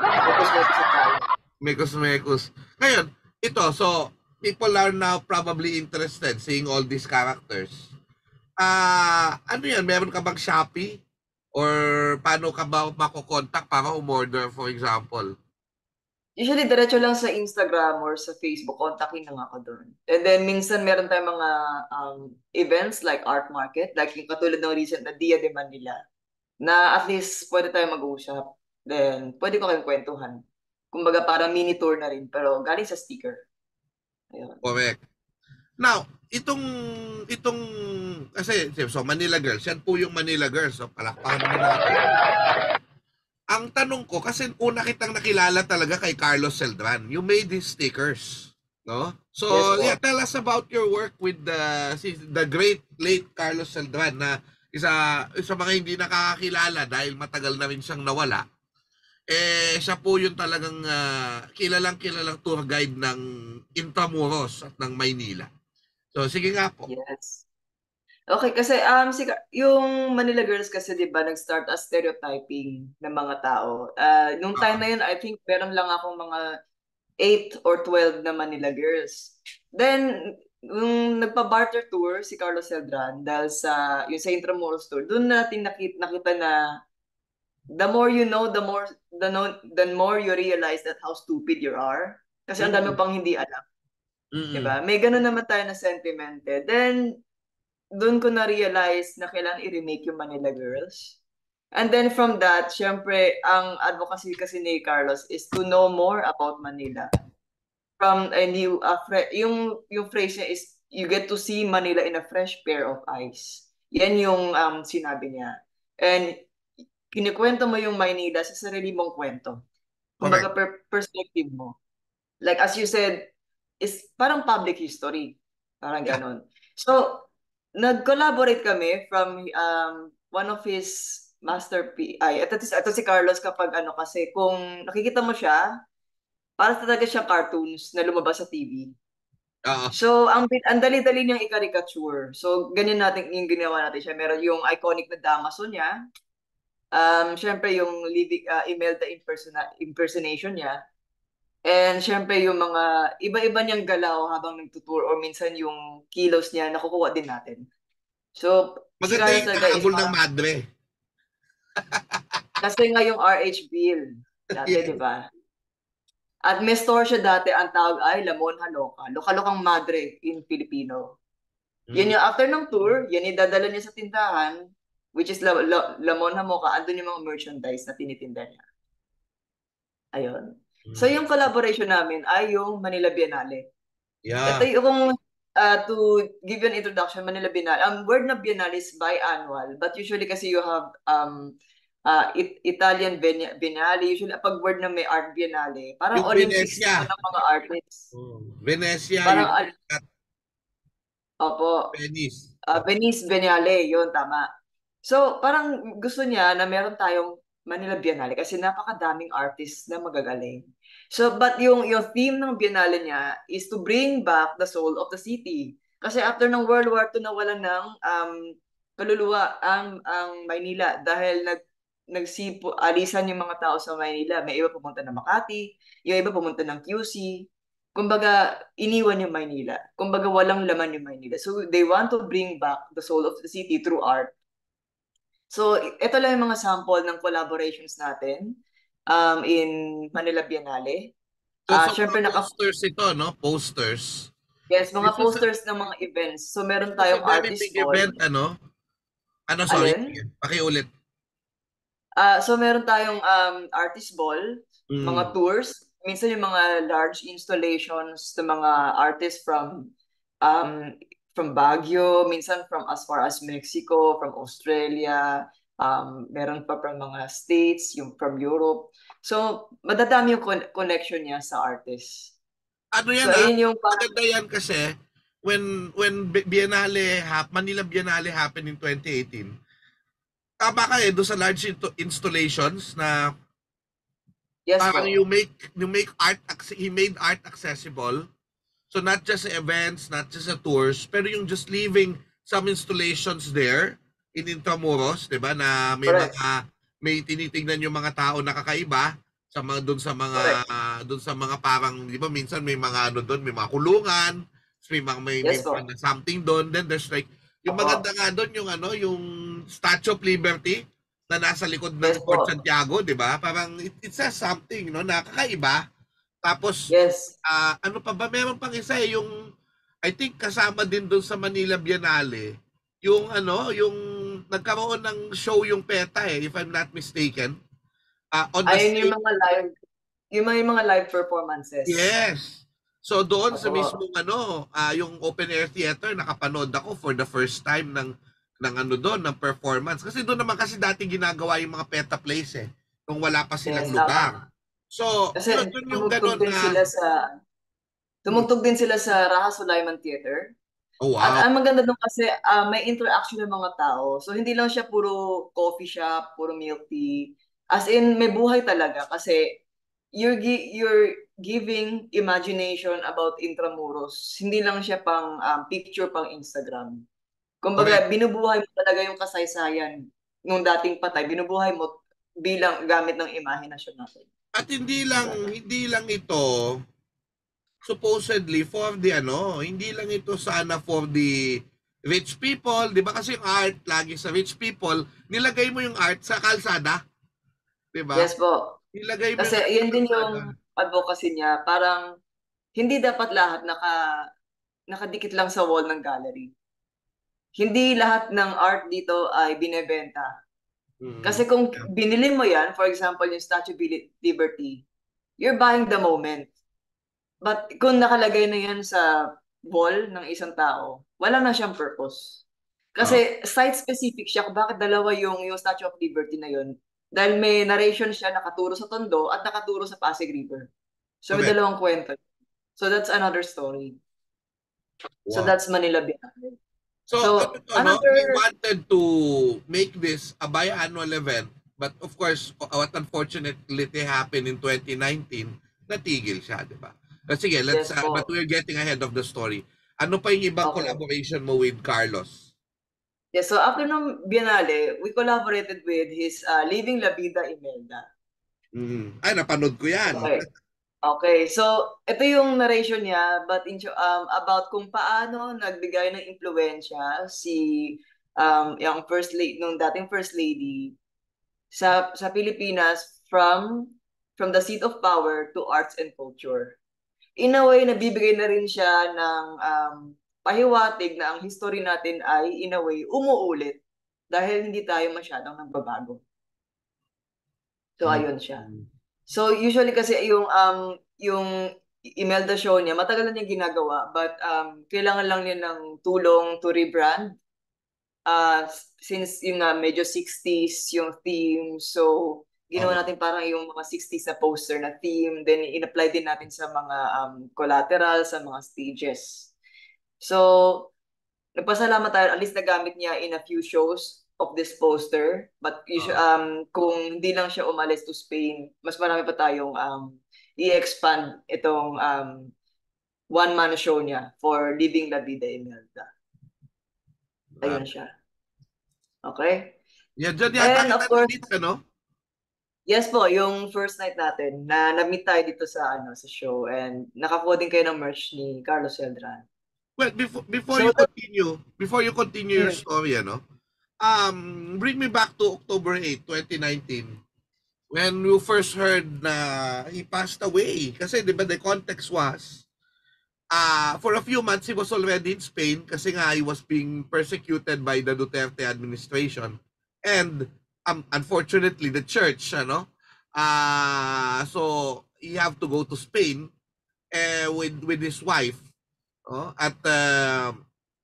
Mekos-mekos sa tayo. Mekos-mekos. Ngayon, so, people are now probably interested seeing all these characters. Ano yan? Meron ka bang Shopee? Or paano ka ba makokontak para umorder, for example? Usually, diretso lang sa Instagram or sa Facebook, kontakin lang ako doon. And then, minsan meron tayong mga events like art market, like yung katulad ng recent na Dia de Manila, na at least pwede tayong mag-uusap. Then, pwede ko kayong kwentuhan. Kumbaga, parang mini tour na rin, pero galing sa sticker. Ayun. Correct. Now, itong kasi so Manila Girls, yan po yung Manila Girls. So palakpakan mo natin. Ang tanong ko, kasi una kitang nakilala talaga kay Carlos Celdran. You made his stickers, no? So, Yes po. yeah, tell us about your work with the great late Carlos Celdran na isa mga hindi nakakakilala dahil matagal na rin siyang nawala. Siya po yung talagang kilalang tour guide ng Intramuros at ng Maynila. So, sige nga po. Yes. Okay, kasi yung Manila Girls kasi 'di ba nag-start as stereotyping ng mga tao. Nung time na yun, I think meron lang akong mga 8 or 12 na Manila Girls. Then nung nagpa-barter tour si Carlos Celdran dahil sa Intramuros tour, doon natin nakita na the more you know, the more you realize that how stupid you are. Kasi ang dami pang hindi alam, 'di ba? May ganun naman tayo na sentiment. Then doon ko na-realize na kailangan i-remake yung Manila Girls. And then from that, syempre, ang advocacy kasi ni Carlos is to know more about Manila. From yung phrase niya is, you get to see Manila in a fresh pair of eyes. Yan yung sinabi niya. And kinikwento mo yung Maynila sa sarili mong kwento. Kumbaga perspective mo. Like as you said, is parang public history. Parang ganon. So, nag-collaborate kami from one of his master ito si Carlos kapag kasi kung nakikita mo siya, para talaga siya cartoons na lumabas sa TV. So, ang dali-dali niyang i-caricature. So, ganyan natin yung ginawa natin siya. Meron yung iconic na Damaso niya. Syempre yung Imelda impersonation niya. And syempre yung mga iba-iba niyang galaw habang nagtutour or minsan yung kilos niya nakukuha din natin. So, maganda yung kahabol ng madre. Kasi nga yung RH Bill dati, Yes. di ba? At may store siya dati, ang tawag ay Lamon Haloka. Lokalokang madre in Filipino. Yun yung after ng tour, yan idadala niya sa tindahan, which is Lamon Hamoka, andun yung mga merchandise na tinitinda niya. Ayun. So yung collaboration namin ay yung Manila Biennale. Yeah. Ito yung to give you an introduction, Manila Biennale. Ang word na Biennale is biannual, but usually kasi you have Italian Biennale. Usually pag word na may art Biennale, parang yung Olympics Venezia ng mga artists. Venezia. Parang Venice. Venice Biennale, yun tama. So parang gusto niya na meron tayong Manila Biennale kasi napakadaming artists na magagaling. So, but yung theme ng Biennale niya is to bring back the soul of the city. Kasi after ng World War II nawalan ng kaluluwa ang Maynila dahil alisan yung mga tao sa Maynila. May iba pumunta ng Makati, yung iba pumunta ng QC. Kumbaga, iniwan yung Maynila. Kumbaga, walang laman yung Maynila. So, they want to bring back the soul of the city through art. So, ito lang yung mga sample ng collaborations natin in Manila Biennale. So, syempre posters ito, no? Posters. Yes, mga posters ng mga events. So, meron tayong artist ball. Event, sorry, pakiulit. So, meron tayong artist ball, mga tours. Minsan yung mga large installations ng mga artists from Baguio, minsan from as far as Mexico, from Australia, meron pa from mga states, yung from Europe. So, madadami yung connection niya sa artist. Ano yan, so, yung maganda yan kasi when Manila Biennale happened in 2018, tama ka doon sa large installations na yes, parang you make art, he made art accessible. So not just events, not just tours, pero yung just leaving some installations there in Intramuros, 'di ba? Na may tinitingnan yung mga tao na kakaiba sa mga doon sa mga parang 'di ba minsan may mga doon, may mga kulungan, may something doon. Then there's like yung maganda nga doon yung Statue of Liberty na nasa likod ng Fort Santiago, 'di ba? Parang it says something, no, na kakaiba. Tapos, ano pa ba? Meron pang isa yung, I think kasama din doon sa Manila Biennale, yung nagkaroon ng show yung PETA if I'm not mistaken. On the yung mga live performances. Yes. So doon sa Opo. mismong yung open air theater, nakapanood ako for the first time ng doon, ng performance. Kasi doon naman kasi dati ginagawa yung mga PETA plays nung wala pa silang Yes, lugar. So, kasi yun yung gano'n na, tumugtog din sila sa Raha Sulaiman Theater. oh At wow. ang maganda doon kasi may interaction ng mga tao. So hindi lang siya puro coffee shop, puro milk tea. As in may buhay talaga kasi you're giving imagination about Intramuros. Hindi lang siya pang picture pang Instagram. Correct. Kumbaga binubuhay mo talaga yung kasaysayan nung dating patay. Binubuhay mo bilang gamit ng imahinasyon natin. At hindi lang ito supposedly for the hindi lang ito sana for the rich people, 'di ba? Kasi yung art lagi sa rich people, nilagay mo yung art sa kalsada, 'di ba? Yes po. Nilagay mo Kasi yung art sa yun din kalsada. yung advocacy niya. Parang hindi dapat lahat nakadikit lang sa wall ng gallery. Hindi lahat ng art dito ay binebenta. Mm. Kasi kung binili mo yan, for example, yung Statue of Liberty, you're buying the moment. But kung nakalagay na yan sa wall ng isang tao, wala na siyang purpose. Oh, Kasi site-specific siya kung bakit dalawa yung Statue of Liberty na yun. Dahil may narration siya nakaturo sa Tondo at nakaturo sa Pasig River. So may correct. dalawang kwento. So that's another story. So Wow. that's Manila Bienal. So, So we another, wanted to make this a biannual event, but of course, what unfortunately happened in 2019, natigil siya, di ba? Sige, yes but po. we're getting ahead of the story. Ano pa yung ibang Okay. collaboration mo with Carlos? Yeah, so after nung Biennale, we collaborated with his Living La Vida Imelda. Ay, napanood ko yan. Okay. Okay, so ito yung narration niya but about kung paano nagbigay ng impluwensya si yung nung dating first lady sa Pilipinas from the seat of power to arts and culture. In a way, nabibigay na rin siya ng pahiwatig na ang history natin ay in a way umuulit dahil hindi tayo masyadong nagbabago. So ayun siya. So usually kasi yung Imelda show niya, matagal na niya ginagawa but kailangan lang niya ng tulong to rebrand. Since yung medyo 60s yung theme, so ginawa natin parang yung mga 60s na poster na theme, then in-apply din natin sa mga collateral, sa mga stages. So, nagpasalamat tayo, at least nagamit niya in a few shows of this poster. But kung hindi lang siya umalis to Spain, mas marami pa tayong i-expand itong one-man show niya for Living La Vida Imelda. Ayun siya. Okay? Yan, dyan yata And of kita course, na-meet, ano? yes po, yung first night natin na-meet tayo dito sa sa show and nakakuha din kayo ng merch ni Carlos Celdran. Well, So, before you continue your story, bring me back to October 8, 2019, when you first heard na he passed away. Kasi, di ba, the context was, for a few months, he was already in Spain kasi nga he was being persecuted by the Duterte administration. And, unfortunately, the church, so, he have to go to Spain with his wife. At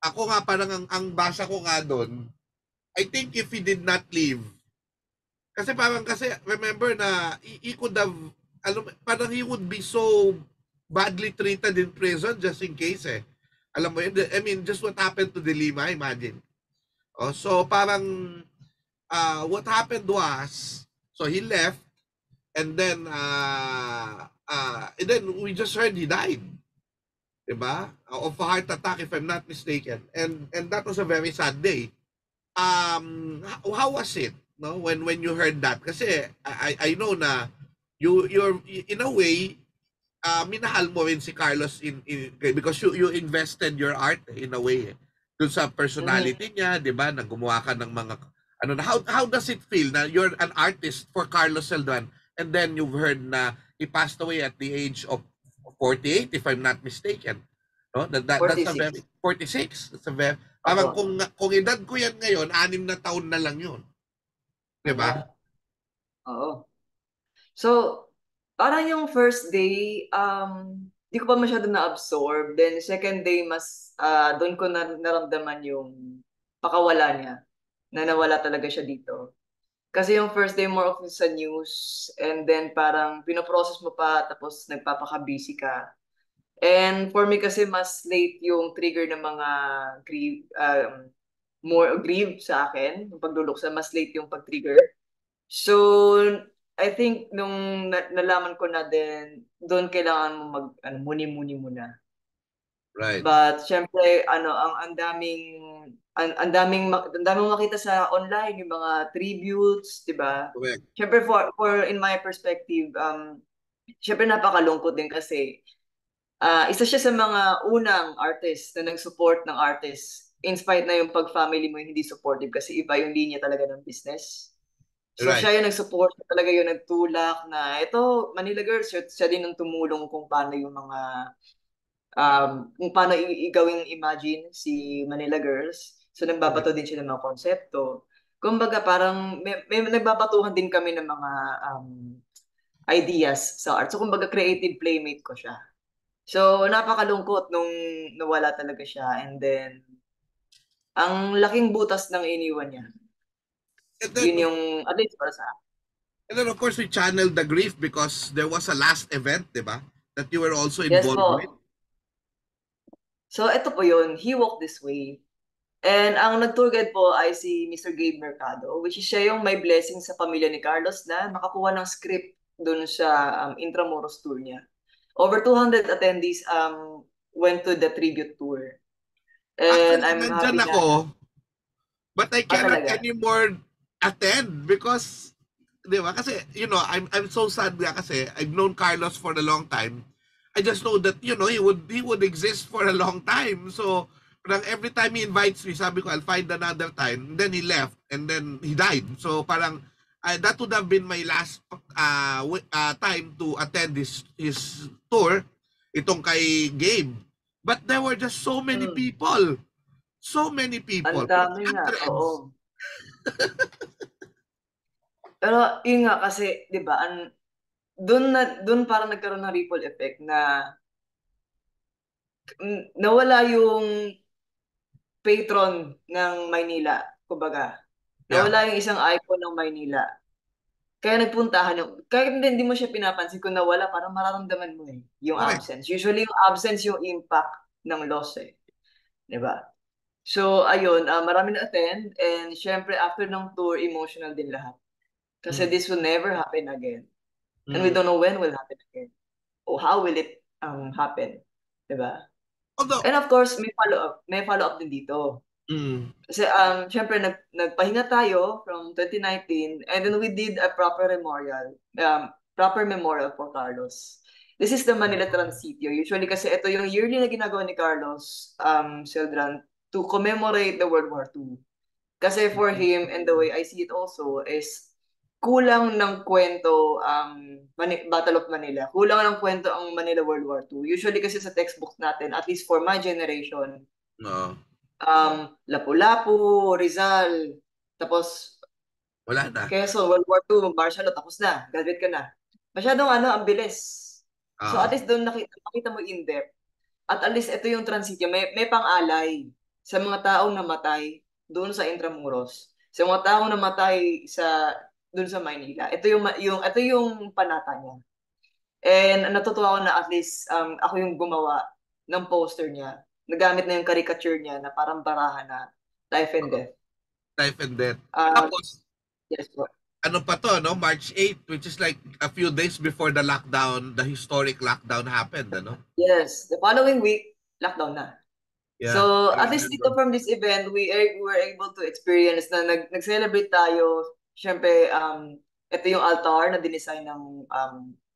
ako nga parang ang basa ko nga doon, I think if he did not leave, kasi remember na he could have, parang he would be so badly treated in prison just in case Alam mo yun, I mean, just what happened to De Lima, imagine. So parang what happened was, so he left, and then we just heard he died. Diba? Of a heart attack, if I'm not mistaken. And that was a very sad day. How was it, no, when you heard that? Kasi I know na you're in a way minahal mo rin si Carlos because you invested your art in a way dun sa personality niya, 'di ba? Gumawa ka ng mga how does it feel na you're an artist for Carlos Celdran and then you've heard na he passed away at the age of 48, if I'm not mistaken. No? That's a very 46. That's a very parang kung edad ko yan ngayon, 6 na taon na lang 'yun. 'Di ba? Oo. So, parang yung first day, di ko pa masyado na-absorb. Then second day, mas doon ko naramdaman yung pakawala niya, na nawala talaga siya dito. Kasi yung first day more of sa news, and then parang pinoprocess mo pa, tapos nagpapaka-busy ka. And for me kasi mas late yung trigger ng mga grief, more grief sa akin, yung pagluluksa, mas late yung pag-trigger. So, I think nung nalaman ko na din, doon kailangan mo muni-muni muna. Right. But syempre ang daming makita sa online yung mga tributes, 'di ba? Correct. Syempre for in my perspective, syempre napakalungkot din kasi isa siya sa mga unang artist na nag-support ng artist in spite na yung pag-family mo hindi supportive kasi iba yung linya talaga ng business. So Right. siya yung nag-support, siya talaga yung nagtulak na ito, Manila Girls, siya din ang tumulong kung paano yung mga kung paano igawing imagine si Manila Girls. So nagbabato din siya ng mga konsepto. Kumbaga parang may nagbabatuhan din kami ng mga ideas sa art. So kumbaga creative playmate ko siya. So napakalungkot nung nawala talaga siya, and then ang laking butas ng iniwan niya. And Yun then, yung at least para sa akin. and then of course, we channeled the grief because there was a last event, di ba? That you were also Yes involved with. po. So ito po yun, He Walked This Way. And ang nag-tour guide po ay si Mr. Gabe Mercado, which is siya yung may blessing sa pamilya ni Carlos na nakakuha ng script dun sa Intramuros tour niya. Over 200 attendees went to the tribute tour. And Actually, I'm nandyan happy na. ako, but I cannot Talaga. anymore attend because, di ba? Kasi, you know, I'm so sad nga kasi I've known Carlos for a long time. I just know that, you know, he would exist for a long time. So, parang every time he invites me, sabi ko, I'll find another time. And then he left, and then he died. So, parang, that would have been my last time to attend his tour, itong kay Gabe. But there were just so many people. So many people. Ang dami nga, Hundreds. oo. Pero yun nga kasi, 'di ba, doon parang nagkaroon ng ripple effect na nawala yung patron ng Maynila, kumbaga. Yeah. Nawala yung isang icon ng Maynila. Kaya nagpuntahan yung, kahit hindi mo siya pinapansin kung nawala, parang mararamdaman mo yung Correct. absence. Usually yung absence yung impact ng loss 'di ba? So ayun, marami na attend, and syempre after ng tour, emotional din lahat. Kasi this will never happen again. And we don't know when will happen again. O how will it happen. 'Di ba? Although, And of course, may follow-up din dito. Kasi syempre nagpahinga tayo from 2019, and then we did a proper memorial for Carlos. This is the Manila Transitio. Usually kasi ito yung yearly na ginagawa ni Carlos Celdran to commemorate the World War II. Kasi for him, and the way I see it also, is kulang ng kwento Battle of Manila. Kulang ng kwento ang Manila World War II. Usually kasi sa textbooks natin, at least for my generation, no, Lapu-Lapu, Rizal, tapos wala na. Quezon, World War II, martial law, tapos na, graduate ka na. Masyadong ang bilis. So at least doon nakita mo in-depth. At least ito yung transitio, may pang-alay sa mga taong namatay doon sa Intramuros. Sa mga taong namatay doon sa Maynila. Ito yung panata niya. And natutuwa ako na at least ako yung gumawa ng poster niya. Nagamit na yung caricature niya na parang barahan na life and death. Life and death. Tapos, yes po. Ano pa to, no? March 8, which is like a few days before the lockdown, the historic lockdown happened, ano? Yes. The following week, lockdown na. Yeah. So, at least dito from this event, we were able to experience na nag-celebrate tayo. Siyempre, ito yung altar na dinesign ng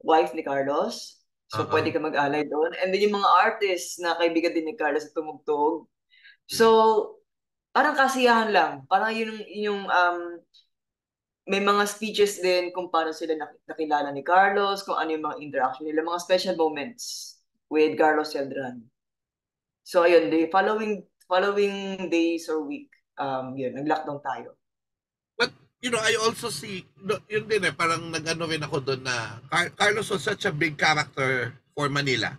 wife ni Carlos. So, pwede ka mag-alay doon. And then yung mga artists na kaibigan din ni Carlos na tumugtog. So, parang kasiyahan lang. Parang yung may mga speeches din kung paano sila nakilala ni Carlos, kung ano yung mga interaction nila, mga special moments with Carlos Celdran. So, ayun, the following days or week, nag-lockdown tayo. But, you know, I also see, yun din parang nag-ano rin ako doon na Carlos was such a big character for Manila.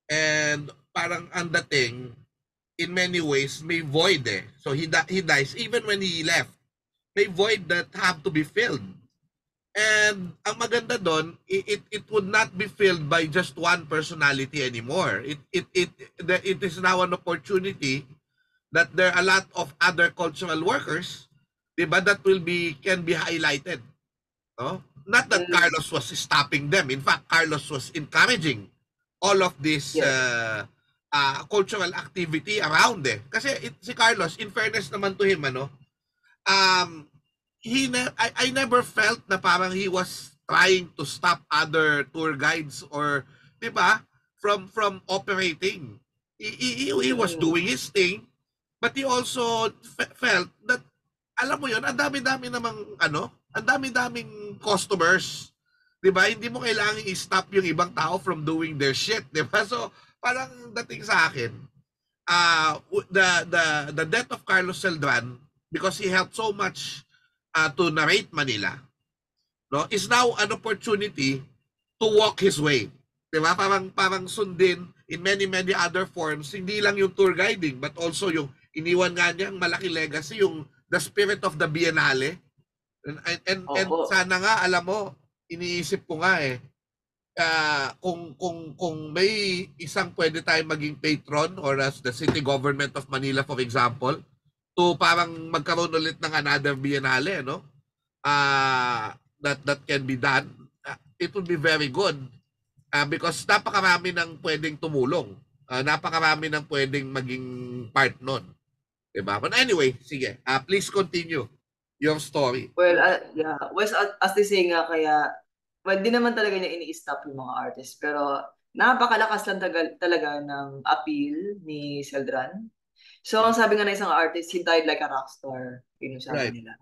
And parang ang dating, in many ways, may void eh. So he dies even when he left. May void that have to be filled. And ang maganda doon, it would not be filled by just one personality anymore. It is now an opportunity that there are a lot of other cultural workers, 'di ba, that can be highlighted, no? Not that Mm, Carlos was stopping them. In fact, Carlos was encouraging all of this yes. cultural activity around eh. Kasi si Carlos, in fairness naman to him, um, I never felt na parang he was trying to stop other tour guides or, di ba, from operating. He was Mm, doing his thing, but he also felt that, alam mo yon, ang dami-dami namang, ang dami-daming customers. Di ba? Hindi mo kailangan i-stop yung ibang tao from doing their shit. Di ba? So, parang dating sa akin, the death of Carlos Celdran, because he helped so much to narrate Manila, no, is now an opportunity to walk his way. Diba? Parang sundin in many other forms, hindi lang yung tour guiding, but also yung iniwan nga niya ang malaki legacy, yung the spirit of the Biennale. And opo. sana nga, alam mo, iniisip ko nga kung may isang pwede tayong maging patron or as the city government of Manila, for example, to parang magkaroon ulit ng another Biennale, no? That can be done. It would be very good because napakarami ng pwedeng tumulong. Napakarami ng pwedeng maging part nun. Diba? But anyway, sige. Please continue your story. Well, yeah. Well, as they say nga, kaya, well, di naman talaga niya ini-stop yung mga artists. Pero, napakalakas lang talaga ng appeal ni Celdran. So, ang sabi nga ng isang artist, he died like a rockstar. Yun yung sabi Right. nila.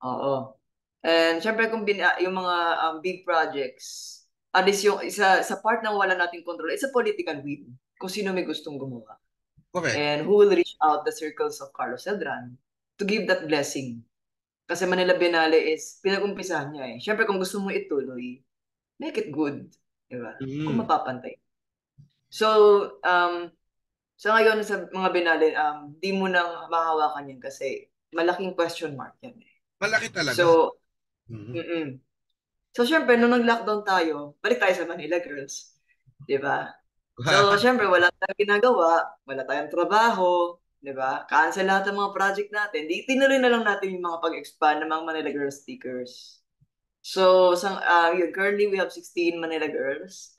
Oo. And syempre kung yung mga big projects, at least yung isa sa part na wala nating control, it's a political will. Kung sino may gustong gumawa. Correct. And who will reach out the circles of Carlos Celdran to give that blessing. Kasi Manila Biennale is, pinag-umpisahan niya eh. Syempre kung gusto mo ituloy, make it good. Diba? Kung Mm. mapapantay. So, sa ngayon sa mga Biennale, di mo nang mahawakan yan kasi malaking question mark yan eh. Malaki talaga. So, Mm. mm So, syempre, nung nag-lockdown tayo, balik tayo sa Manila Girls. Di ba? So, syempre, wala tayong ginagawa, wala tayong trabaho, di ba? Cancel lahat ng mga project natin. Di, tinuloy na lang natin yung mga pag-expand ng mga Manila Girls stickers. So, yun, currently we have 16 Manila Girls.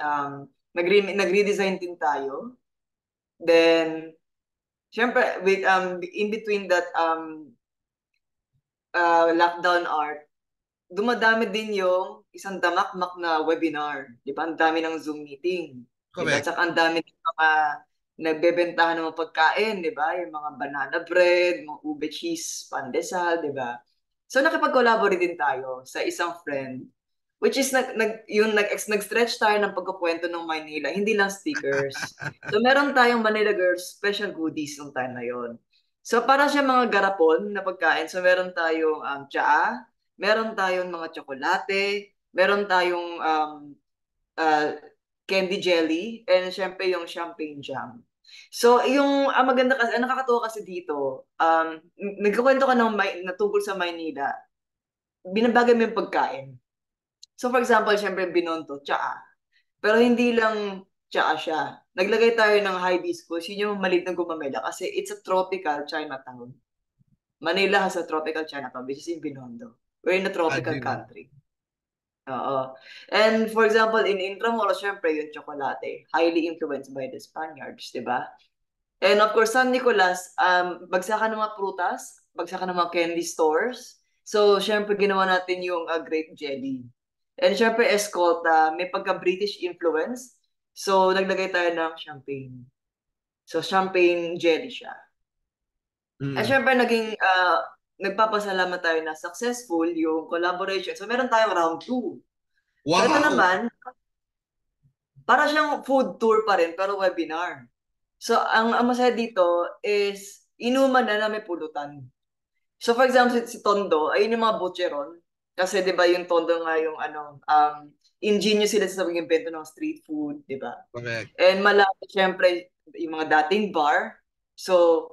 Nag-redesign din tayo. Then, syempre, in between that lockdown art, dumadami din yung isang damakmak na webinar. Di ba? Ang dami ng Zoom meeting. Di ba? Correct. Tsaka ang dami ng mga nagbebentahan ng mga pagkain, di ba? Yung mga banana bread, mga ube cheese, pandesal, di ba? So nakipag-collaborate din tayo sa isang friend, which is nag-stretch tayo ng pagkukwento ng Manila, hindi lang stickers. So meron tayong Manila Girls special goodies nung time na yon. So para siya mga garapon na pagkain. So meron tayong tsaa, meron tayong mga tsokolate, meron tayong uh, candy jelly, and syempre yung champagne jam. So, ang maganda kasi, ang nakakatuwa kasi dito, nagkukwento ka na tungkol sa Maynila, binabagay mo yung pagkain. So, for example, syempre, Binondo, tsaa. Pero hindi lang tsaa siya. Naglagay tayo ng hibiscus, yun yung malit na gumamela kasi it's a tropical Chinatown. Manila has a tropical Chinatown, which is in Binondo. We're in a tropical Imagine. country. Oo. And for example, in Intramuros, syempre, yung tsokolate, highly influenced by the Spaniards, di ba? And of course, San Nicolas, bagsakan ng mga prutas, bagsakan ng mga candy stores. So, syempre, ginawa natin yung grape jelly. And syempre, Escolta, may pagka-British influence. So, naglagay tayo ng champagne. So, champagne jelly siya. At Mm. syempre, nagpapasalamat tayo na successful yung collaboration. So, meron tayong round 2. So, ito Wow. naman, para siyang food tour pa rin, pero webinar. So, ang masaya dito is, inuman na may pulutan. So, for example, si Tondo, ayun yung mga butcheron. Kasi, di ba, yung Tondo nga yung, ingenious sila sa pag-invento ng street food, di ba? Correct. And malapit, syempre, yung mga dating bar. So,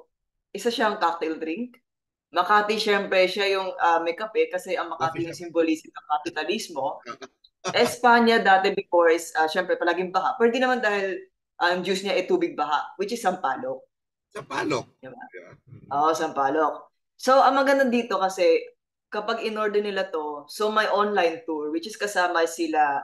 isa siyang cocktail drink. Makati, syempre, siya yung may kape kasi ang Makati Coffee yung shop. symbolism ng kapitalismo. Espanya dati before is, syempre, palaging baha. Pero di naman dahil ang juice niya ay tubig baha, which is sampalok. Sa palok. Diba? Yeah. Oo, sampalok. So, ang maganda dito kasi, kapag in-order nila to, so may online tour, which is kasama sila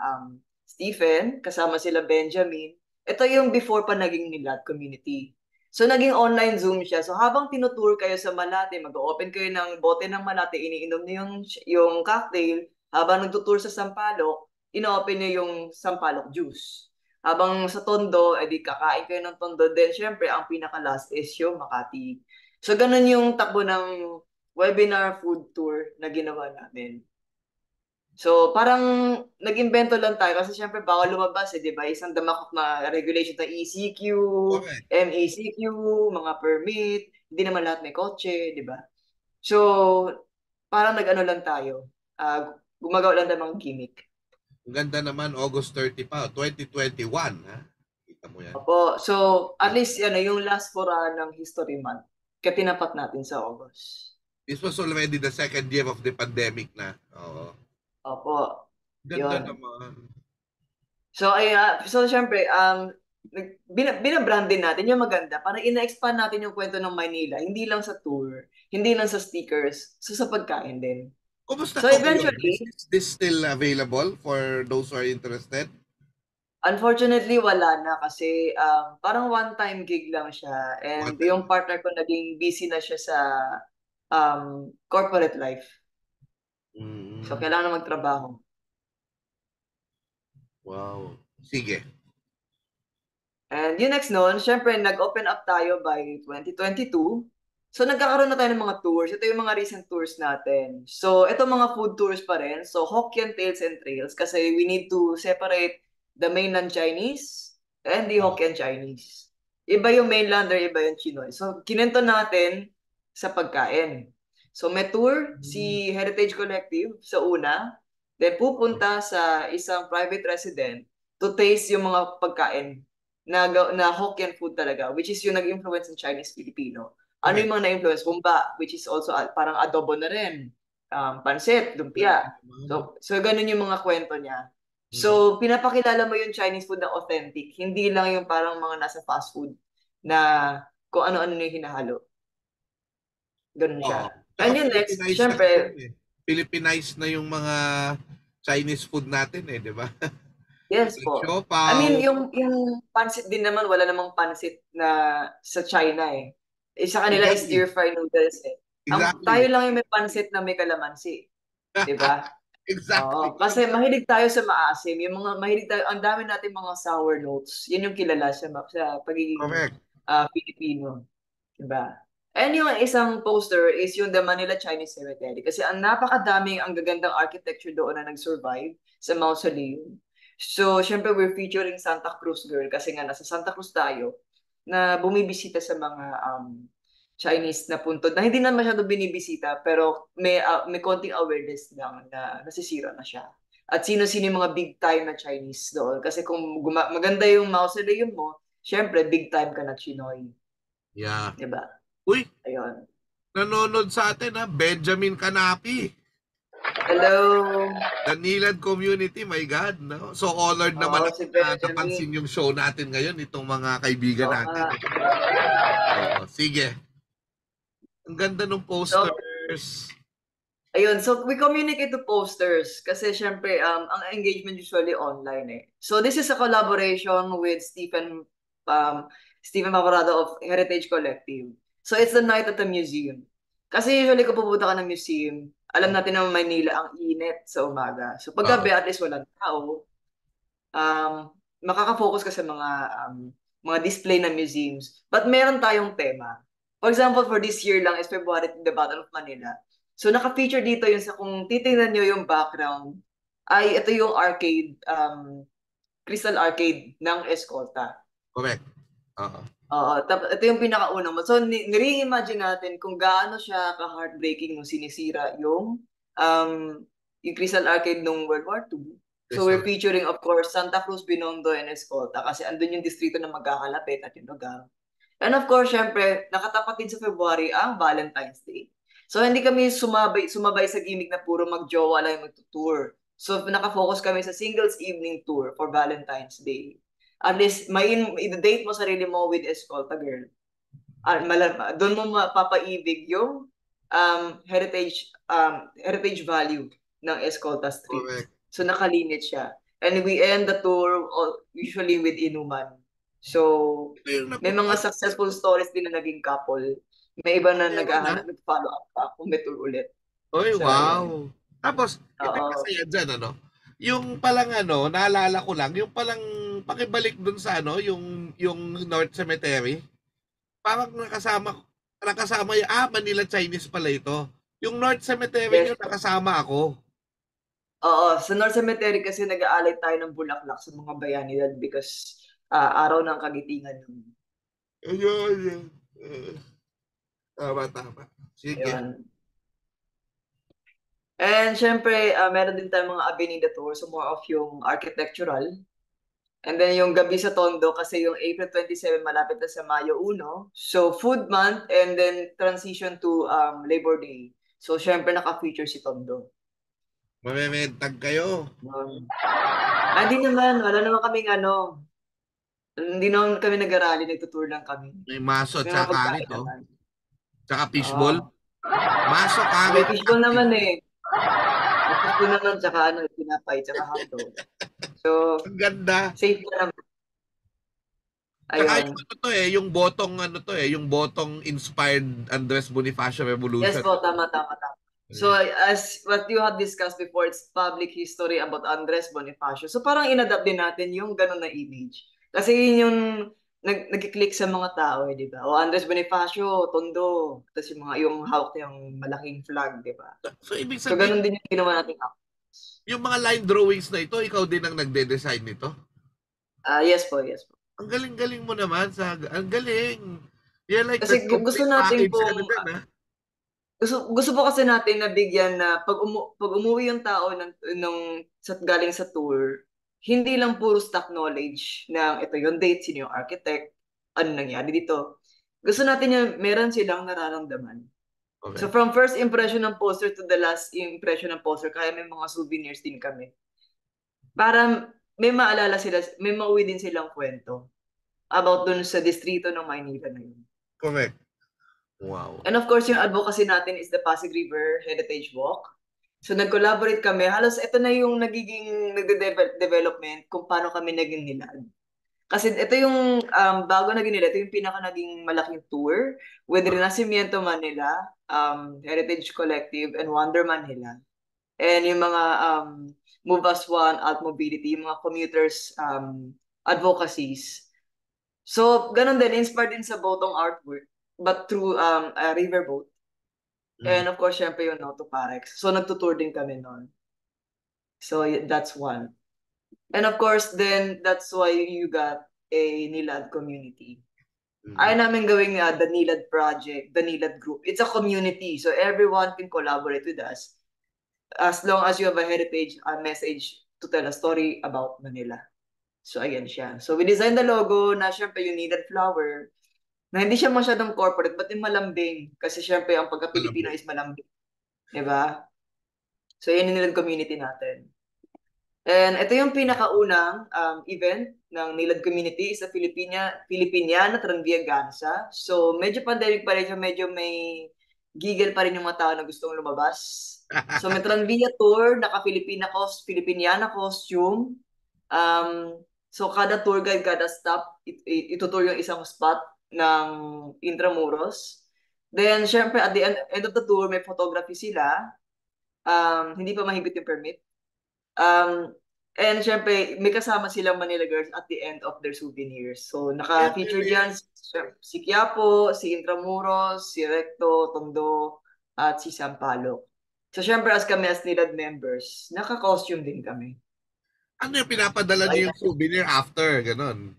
Stephen, kasama sila Benjamin. Ito yung before pa naging Nilat community. So, naging online Zoom siya. So, habang tinutour kayo sa Malate, mag-open kayo ng bote ng Malate, iniinom niyo yung cocktail, habang nagtutour sa Sampaloc, ino-open niyo yung Sampaloc juice. Habang sa Tondo, edi kakain kayo ng Tondo. Then, syempre, ang pinaka-last is yung Makati. So, ganun yung takbo ng webinar food tour na ginawa namin. So, parang nag-invento lang tayo kasi syempre bawal lumabas di ba? Isang damakot na regulation ng ECQ, Correct. MECQ, mga permit, hindi naman lahat may kotse, di ba? So, parang nag-ano lang tayo, gumagawa lang tayo mga gimmick. Ang ganda naman, August 30 pa, 2021, ha? Kita mo yan. Opo, so at least yung last fora ng History Month, kaya tinapat natin sa August. This was already the second year of the pandemic na. Oo. Opo. Ganda Yun. naman. So, so syempre, binabrand din natin yung maganda para ina-expand natin yung kwento ng Maynila, hindi lang sa tour, hindi lang sa stickers, so sa pagkain din. Kumusta So po eventually, is this still available for those who are interested? unfortunately, wala na kasi parang one-time gig lang siya. And One-time. yung partner ko naging busy na siya sa corporate life. So, kailangan na magtrabaho. Wow. Sige. And yung next noon, syempre, nag-open up tayo by 2022. So, nagkakaroon na tayo ng mga tours. Ito yung mga recent tours natin. So, ito mga food tours pa rin. So, Hokkien Tales and Trails kasi we need to separate the mainland Chinese and the Hokkien Chinese. Iba yung mainlander, iba yung Chinoy. So, kinento natin sa pagkain. So, may tour si Heritage Collective sa una. Then, pupunta sa isang private resident to taste yung mga pagkain na Hokkien food talaga, which is yung nag-influence ng Chinese-Filipino. Ano yung mga na-influence? Humba, which is also parang adobo na rin. Pansit, lumpia. So ganun yung mga kwento niya. So, pinapakilala mo yung Chinese food na authentic. Hindi lang yung parang mga nasa fast food na kung ano-ano yung hinahalo. Ganun siya. And yung next, syempre, Philippinized na yung mga Chinese food natin di ba? yes po. I mean, yung pansit din naman, wala namang pansit na sa China Sa kanila is stir-fry noodles Exactly. Tayo lang yung may pansit na may kalamansi. Diba? Exactly. Kasi mahilig tayo sa maasim. Yung mga mahilig tayo, ang dami natin mga sour notes. Yun yung kilala sa pagiging Filipino. Diba? And yung isang poster is yung The Manila Chinese Cemetery. Kasi ang napakadaming, ang gagandang architecture doon na nag-survive sa mausoleum. So, syempre, we're featuring Santa Cruz Girl kasi nga nasa Santa Cruz tayo na bumibisita sa mga Chinese na puntod na hindi na masyado binibisita pero may konting awareness lang na nasisira na siya. At sino-sino yung mga big time na Chinese doon. Kasi kung maganda yung mausoleum mo, syempre, big time ka na Chinoy. Yeah. Diba? Uy! Ayun. Nanonood sa atin Benjamin Canapi. Hello. The Nilad community, my God, no? So honored naman si na napansin yung show natin ngayon, itong mga kaibigan natin. Sige. Ang ganda ng posters. Ayun, so we communicate to posters kasi syempre ang engagement usually online So this is a collaboration with Stephen Pavarado of Heritage Collective. So it's the night at the museum. Kasi usually kung pupunta ka ng museum, alam natin na Maynila ang init sa umaga. So paggabi at least walang tao, makaka-focus ka sa mga display ng museums. But meron tayong tema. For example, for this year lang is February the Battle of Manila. So naka-feature dito yung kung titingnan nyo yung background, ay ito yung arcade, Crystal Arcade ng Escolta. Correct. Ito yung pinakauna mo. So, nire-imagine natin kung gaano siya ka-heartbreaking nung sinisira yung Crystal Arcade nung World War II. So we're featuring, of course, Santa Cruz, Binondo, and Escolta kasi andun yung distrito na magkakalapit at yung lugar. And of course, syempre, nakatapat din sa February ang Valentine's Day. So hindi kami sumabay sa gimmick na puro mag-jowa lang yung magtutour. So nakafocus kami sa singles evening tour for Valentine's Day. At least, i-date mo sarili mo with Escolta girl. Doon mo mapapaibig yung heritage value ng Escolta Street. Correct. So nakalinit siya. And we end the tour usually with inuman. So may mga successful stories din na naging couple. May iba na nag-follow up pa kung may tour ulit. Oy, So, wow. Tapos, ito Oo. masaya dyan, yung palang naalala ko lang, yung palang pakibalik dun sa yung North Cemetery, parang nakasama yung, Manila Chinese pala ito. Yung North Cemetery Yes. yung nakasama ako. Oo, sa North Cemetery kasi nag-aalay tayo ng bulaklak sa mga bayanidad because araw ng kagitingan. Ayun. Tama. Sige. Ayun. And syempre, meron din tayong mga avenida tour, so more of yung architectural. And then yung gabi sa Tondo kasi yung April 27 malapit na sa Mayo 1. So food month and then transition to Labor Day. So syempre naka-feature si Tondo. Mamemedtag kayo. Hindi naman, wala naman kaming hindi naman kami nag-arali, nagtutour lang kami. May maso at May mga saka pagkain ito. naman. Tsaka fishball. Oo. Maso, May karit. fishball naman eh. May fishball naman, tsaka tinapay, tsaka hotdog. So, Ang ganda. safe na naman. Tsaka Ayun. yung botong yung botong inspired Andres Bonifacio Revolution. Yes po, tama. So, as what you had discussed before, it's public history about Andres Bonifacio. So, parang inadapt din natin yung ganun na image. Kasi yun yung nag-click sa mga tao, di ba? O Andres Bonifacio, Tondo, tapos yung hawak yung malaking flag, di ba? So, ibig So, sabihin, ganun din yung ginawa natin. yung mga line drawings na ito, ikaw din ang nagde-design nito? Yes po. Ang galing-galing mo naman. Ang galing. Yeah, like Kasi that gusto complete natin package pong ka na din, ha? gusto po kasi natin na bigyan na pag umuwi yung tao galing sa tour, hindi lang puro stock knowledge na ito yung date, sino yung architect, ano nangyari dito. Gusto natin yung meron silang nararamdaman. Okay. So from first impression ng poster to the last impression ng poster, kaya may mga souvenirs din kami. Para may maalala sila, may mauwi din silang kwento about dun sa distrito ng Maynila na yun. Correct. Wow. And of course, yung advocacy natin is the Pasig River Heritage Walk. So nag-collaborate kami. Halos ito na yung nagiging development kung paano kami naging nilad. Kasi ito yung bago naging nila, ito yung pinaka naging malaking tour with Renacimiento Manila, Heritage Collective, and Wonder Manila. And yung mga Move As One, Alt Mobility, yung mga commuters advocacies. So, ganun din, inspired din sa botong artwork, but through a riverboat. And of course, syempre yung Noto Parex. So, nagtutour din kami noon. So, that's one. And of course, then, that's why you got a NILAD community. Ayaw namin gawing the NILAD project, the NILAD group. It's a community, so everyone can collaborate with us as long as you have a heritage message to tell a story about Manila. So, ayan siya. So, we designed the logo na syempre yung NILAD flower na hindi siya masyadong corporate, but yung malambing. Kasi syempre, ang pagka-Pilipino is malambing. Diba? So, yun yung NILAD community natin. And ito yung pinakaunang event ng NILAD community is sa Filipiniana Tranviaganza. So, medyo pandemic pa rin siya, medyo may gigil pa rin yung mga tao na gustong lumabas. So, may Tranvia tour, naka-Filipiniana costume. So, kada tour guide, kada stop, itutour yung isang spot ng Intramuros. Then, syempre, at the end of the tour, may photography sila. Hindi pa mahigit yung permit. And syempre, may kasama silang Manila Girls at the end of their souvenirs. So, naka-feature dyan si Quiapo, si Intramuros, si Recto, Tondo, at si Sampaloc. So, syempre, as NILAD members, naka-costume din kami. Ano yung pinapadala niyo yung souvenir after? Ganon.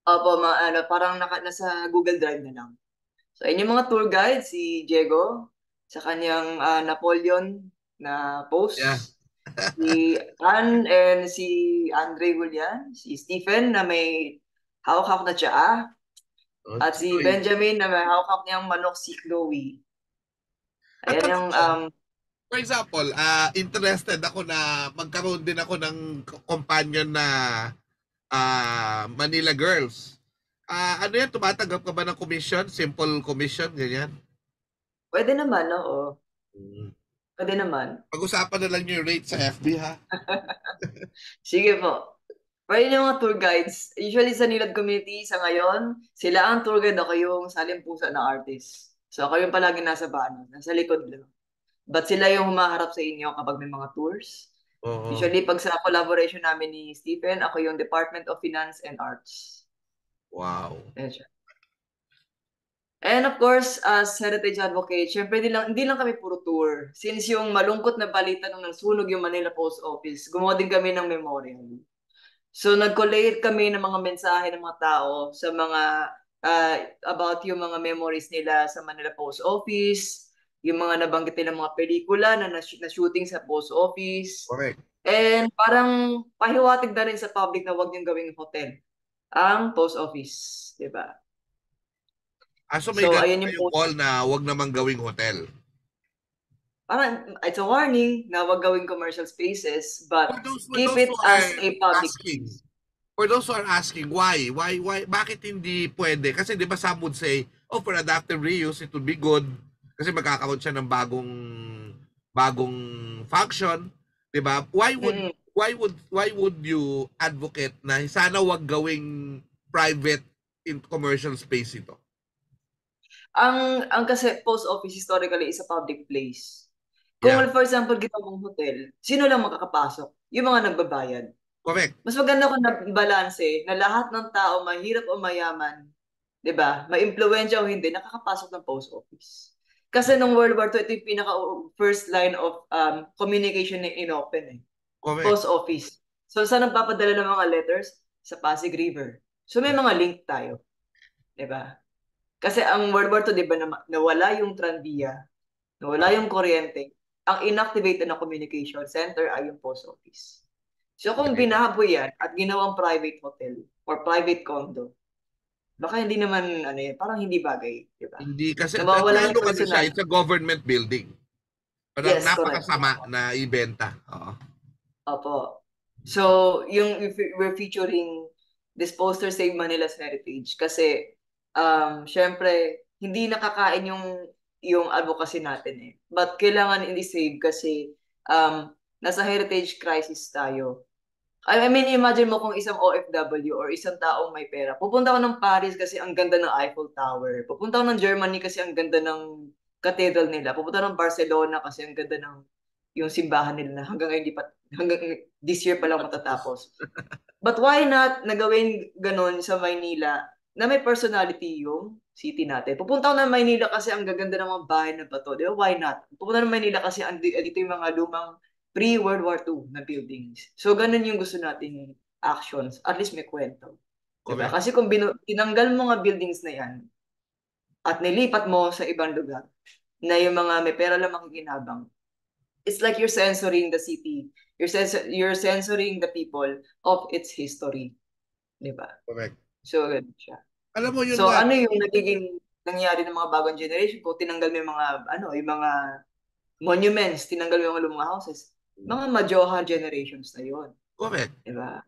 Opo, parang nasa Google Drive na lang. So, ayun yung mga tour guide, si Diego, sa kanyang Napoleon na post. Yeah. Si Ann and si Andre Julian, si Stephen na may hawak-hawak na tsaa, at si Uy. Benjamin na may hawak-hawak niyang manok, si Chloe. At Ayan tanong yung ko, for example, interested ako na magkaroon din ako ng companion na Manila Girls. Ano yan, tumatanggap ka ba ng commission? Simple commission, ganyan? pwede naman, oo. Mm. Pwede naman. Pag-usapan na lang yung rate sa FB, ha? Sige po. Pwede yung mga tour guides. Usually sa Nilad community, sa ngayon, sila ang tour guide, ako yung salimpusa ng artist. So ako yung palagi nasa bano, nasa likod lang. But sila yung humaharap sa inyo kapag may mga tours. Oo. Usually pag sa collaboration namin ni Stephen, ako yung Department of Finance and Arts. Wow. Yan siya. And of course, as heritage advocate, syempre hindi lang kami puro tour. Since yung malungkot na balita nung nasunog yung Manila Post Office, gumawa din kami ng memorial. So nag-collate kami ng mga mensahe ng mga tao sa mga about yung mga memories nila sa Manila Post Office, yung mga nabanggit nilang mga pelikula na shooting sa Post Office. Correct. And parang pahiwatig na rin sa public na huwag niyong gawing hotel ang Post Office, 'di ba? So may So, ganun ayun yung kayong call na wag namang gawing hotel. Parang it's a warning na wag gawing commercial spaces, but For keep those it who as are a public asking, space. for those who are asking why, bakit hindi pwede? Kasi di ba some would say, oh, for adaptive reuse, it would be good. Kasi magkakaroon siya ng bagong function, di ba? Why would you advocate na sana wag gawing private in commercial space ito? Ang kasi post office historically is a public place. Kung Yeah, for example ginawang hotel, sino lang makakapasok? Yung mga nagbabayad. correct. Mas maganda kung nagbalanse na lahat ng tao, mahirap o mayaman, 'di ba? Maimpluwensya o hindi, nakakapasok ng post office. Kasi nung World War II, ito yung pinaka first line of communication na inopen eh. Correct. Post office. So saan nagpapadala ng mga letters? Sa Pasig River. So may mga link tayo. 'Di ba? Kasi ang World War II, 'di ba, nawala yung Tranvia, nawala yung kuryente. Ang inactivated na communication center ay yung post office. So kung Okay. binaboy yan at ginawang private hotel or private condo, baka hindi naman parang hindi bagay, 'di ba? Hindi kasi Nawawala yung lalo kasi siya, personal. it's a government building. Parang Yes, correct. napakasama na ibenta. Oo. Opo. So, we're featuring this poster Save Manila's Heritage kasi syempre hindi nakakain yung advocacy natin eh. But kailangan i-save kasi nasa heritage crisis tayo. I mean, imagine mo kung isang OFW or isang taong may pera. Pupunta ko ng Paris kasi ang ganda ng Eiffel Tower. Pupunta ko ng Germany kasi ang ganda ng cathedral nila. Pupunta ng Barcelona kasi ang ganda ng yung simbahan nila na hanggang this year pa lang matatapos. But why not nagawin ganun sa Maynila na may personality yung city natin? Pupunta ko ng Maynila kasi ang gaganda ng mga bahay na bato. Di ba? Why not? Pupunta ng Maynila kasi dito yung mga lumang pre-World War II na buildings. So, ganun yung gusto nating actions. At least may kwento. Diba? Correct. Kasi kung tinanggal mo nga buildings na yan at nilipat mo sa ibang lugar na yung mga may pera lang makikinabang, it's like you're censoring the city. You're censoring the people of its history. Diba? Correct. So, ganun siya. Alam mo yun So, nga, ano yung nagiging nangyari ng mga bagong generation? Kung tinanggal mo yung mga, yung mga monuments, tinanggal mo yung mga lumang houses, mga Majoha generations na yun. correct. Diba?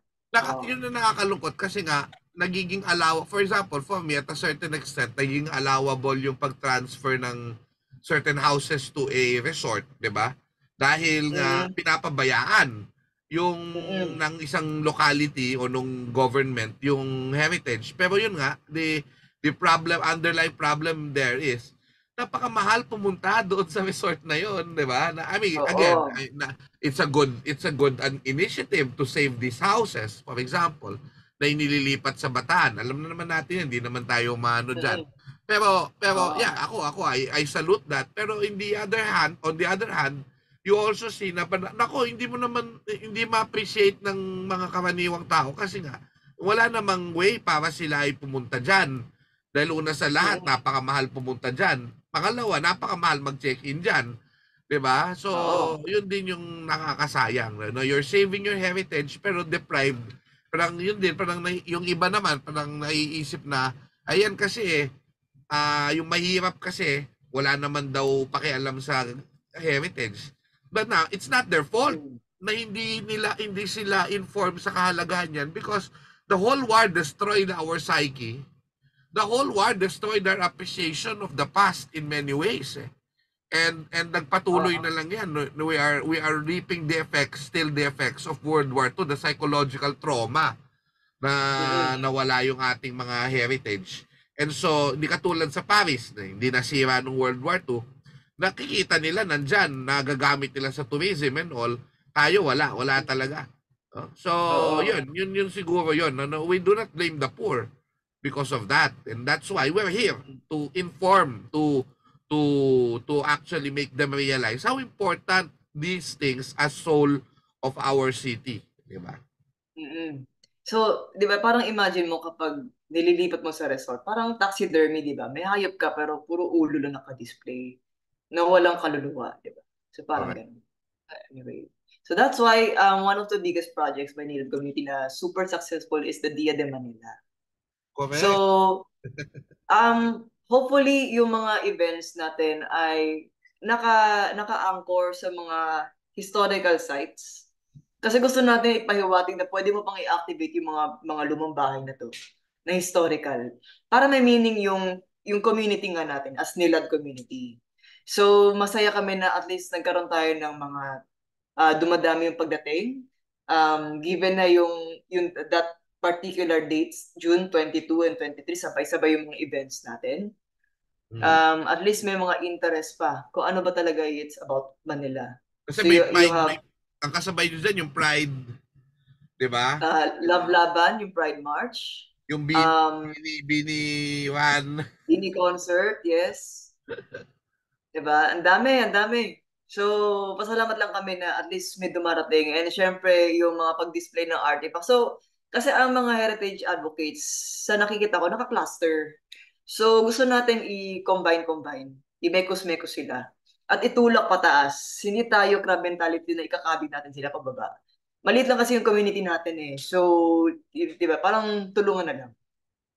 Yun na nakakalungkot kasi nga, nagiging for example, for me, at a certain extent, nagiging allowable yung pag-transfer ng certain houses to a resort, di ba? Dahil nga pinapabayaan yung ng isang locality o nung government yung heritage. Pero yun nga, the underlying problem there is napakamahal pumunta doon sa resort na yun, di ba? I mean, again, it's a good initiative to save these houses, for example, na inililipat sa Bataan. Alam na naman natin, hindi naman tayo maano dyan. Pero yeah, ako I salute that. Pero on the other hand, you also see na hindi ma-appreciate ng mga karaniwang tao kasi nga wala namang way para sila ay pumunta diyan. Dahil una sa lahat, napakamahal pumunta diyan. Pangalawa, napakamahal mag-check-in diyan. 'Di ba? So, Oo. yun din yung nakakasayang, no? You're saving your heritage pero deprived. Parang yun din, parang yung iba naman parang naiisip na ayan kasi yung mahirap kasi wala naman daw pakialam sa heritage. But now, it's not their fault Mm. na hindi sila informed sa kahalagahan niyan because the whole war destroyed our psyche. The whole war destroyed our appreciation of the past in many ways. And nagpatuloy Oo. na lang yan. No? We are reaping the effects, still the effects of World War II, the psychological trauma na Mm. nawala yung ating mga heritage. And so, hindi katulad sa Paris, na hindi nasira nung World War II, nakikita nila nandyan, nagagamit nila sa tourism and all, tayo wala talaga. So, Oo. yun siguro yun. No? We do not blame the poor because of that. And that's why we're here to inform, to actually make them realize how important these things as soul of our city. Diba? Mm. So, 'di ba parang imagine mo kapag nililipat mo sa resort, parang taxidermy, 'di ba? May hayop ka pero puro ulo lang naka-display na walang kaluluwa, 'di ba? So parang Correct. ganun. Anyway. So that's why one of the biggest projects by Native Community na super successful is the Dia de Manila. Correct. So, hopefully yung mga events natin ay naka-anchor sa mga historical sites. Kasi gusto natin ipahiwatig na pwede mo pang i-activate yung mga lumang bahay na to na historical para may meaning yung community nga natin as Nilad community. So masaya kami na at least nagkaroon tayo ng mga dumadami yung pagdating. Given na yung that particular dates, June 22 and 23, sabay-sabay yung mga events natin. Mm. At least may mga interest pa kung ano ba talaga it's about Manila. Kasi So may you pride, have ang kasabay nyo dyan, yung pride, di ba? Love Laban, yung Pride March. Yung Um, bini Juan. Mini concert, yes. Diba? Ang dami, ang dami. So, pasalamat lang kami na at least may dumarating. And syempre, yung mga pag-display ng artifact. So, kasi ang mga heritage advocates, sa nakikita ko, naka-cluster. So, gusto natin i-combine. I-mekos-mekos sila. At itulak pataas. Hindi tayo crab mentality na ikakabig natin sila pababa. Maliit lang kasi yung community natin eh. So, di ba? Parang tulungan na lang.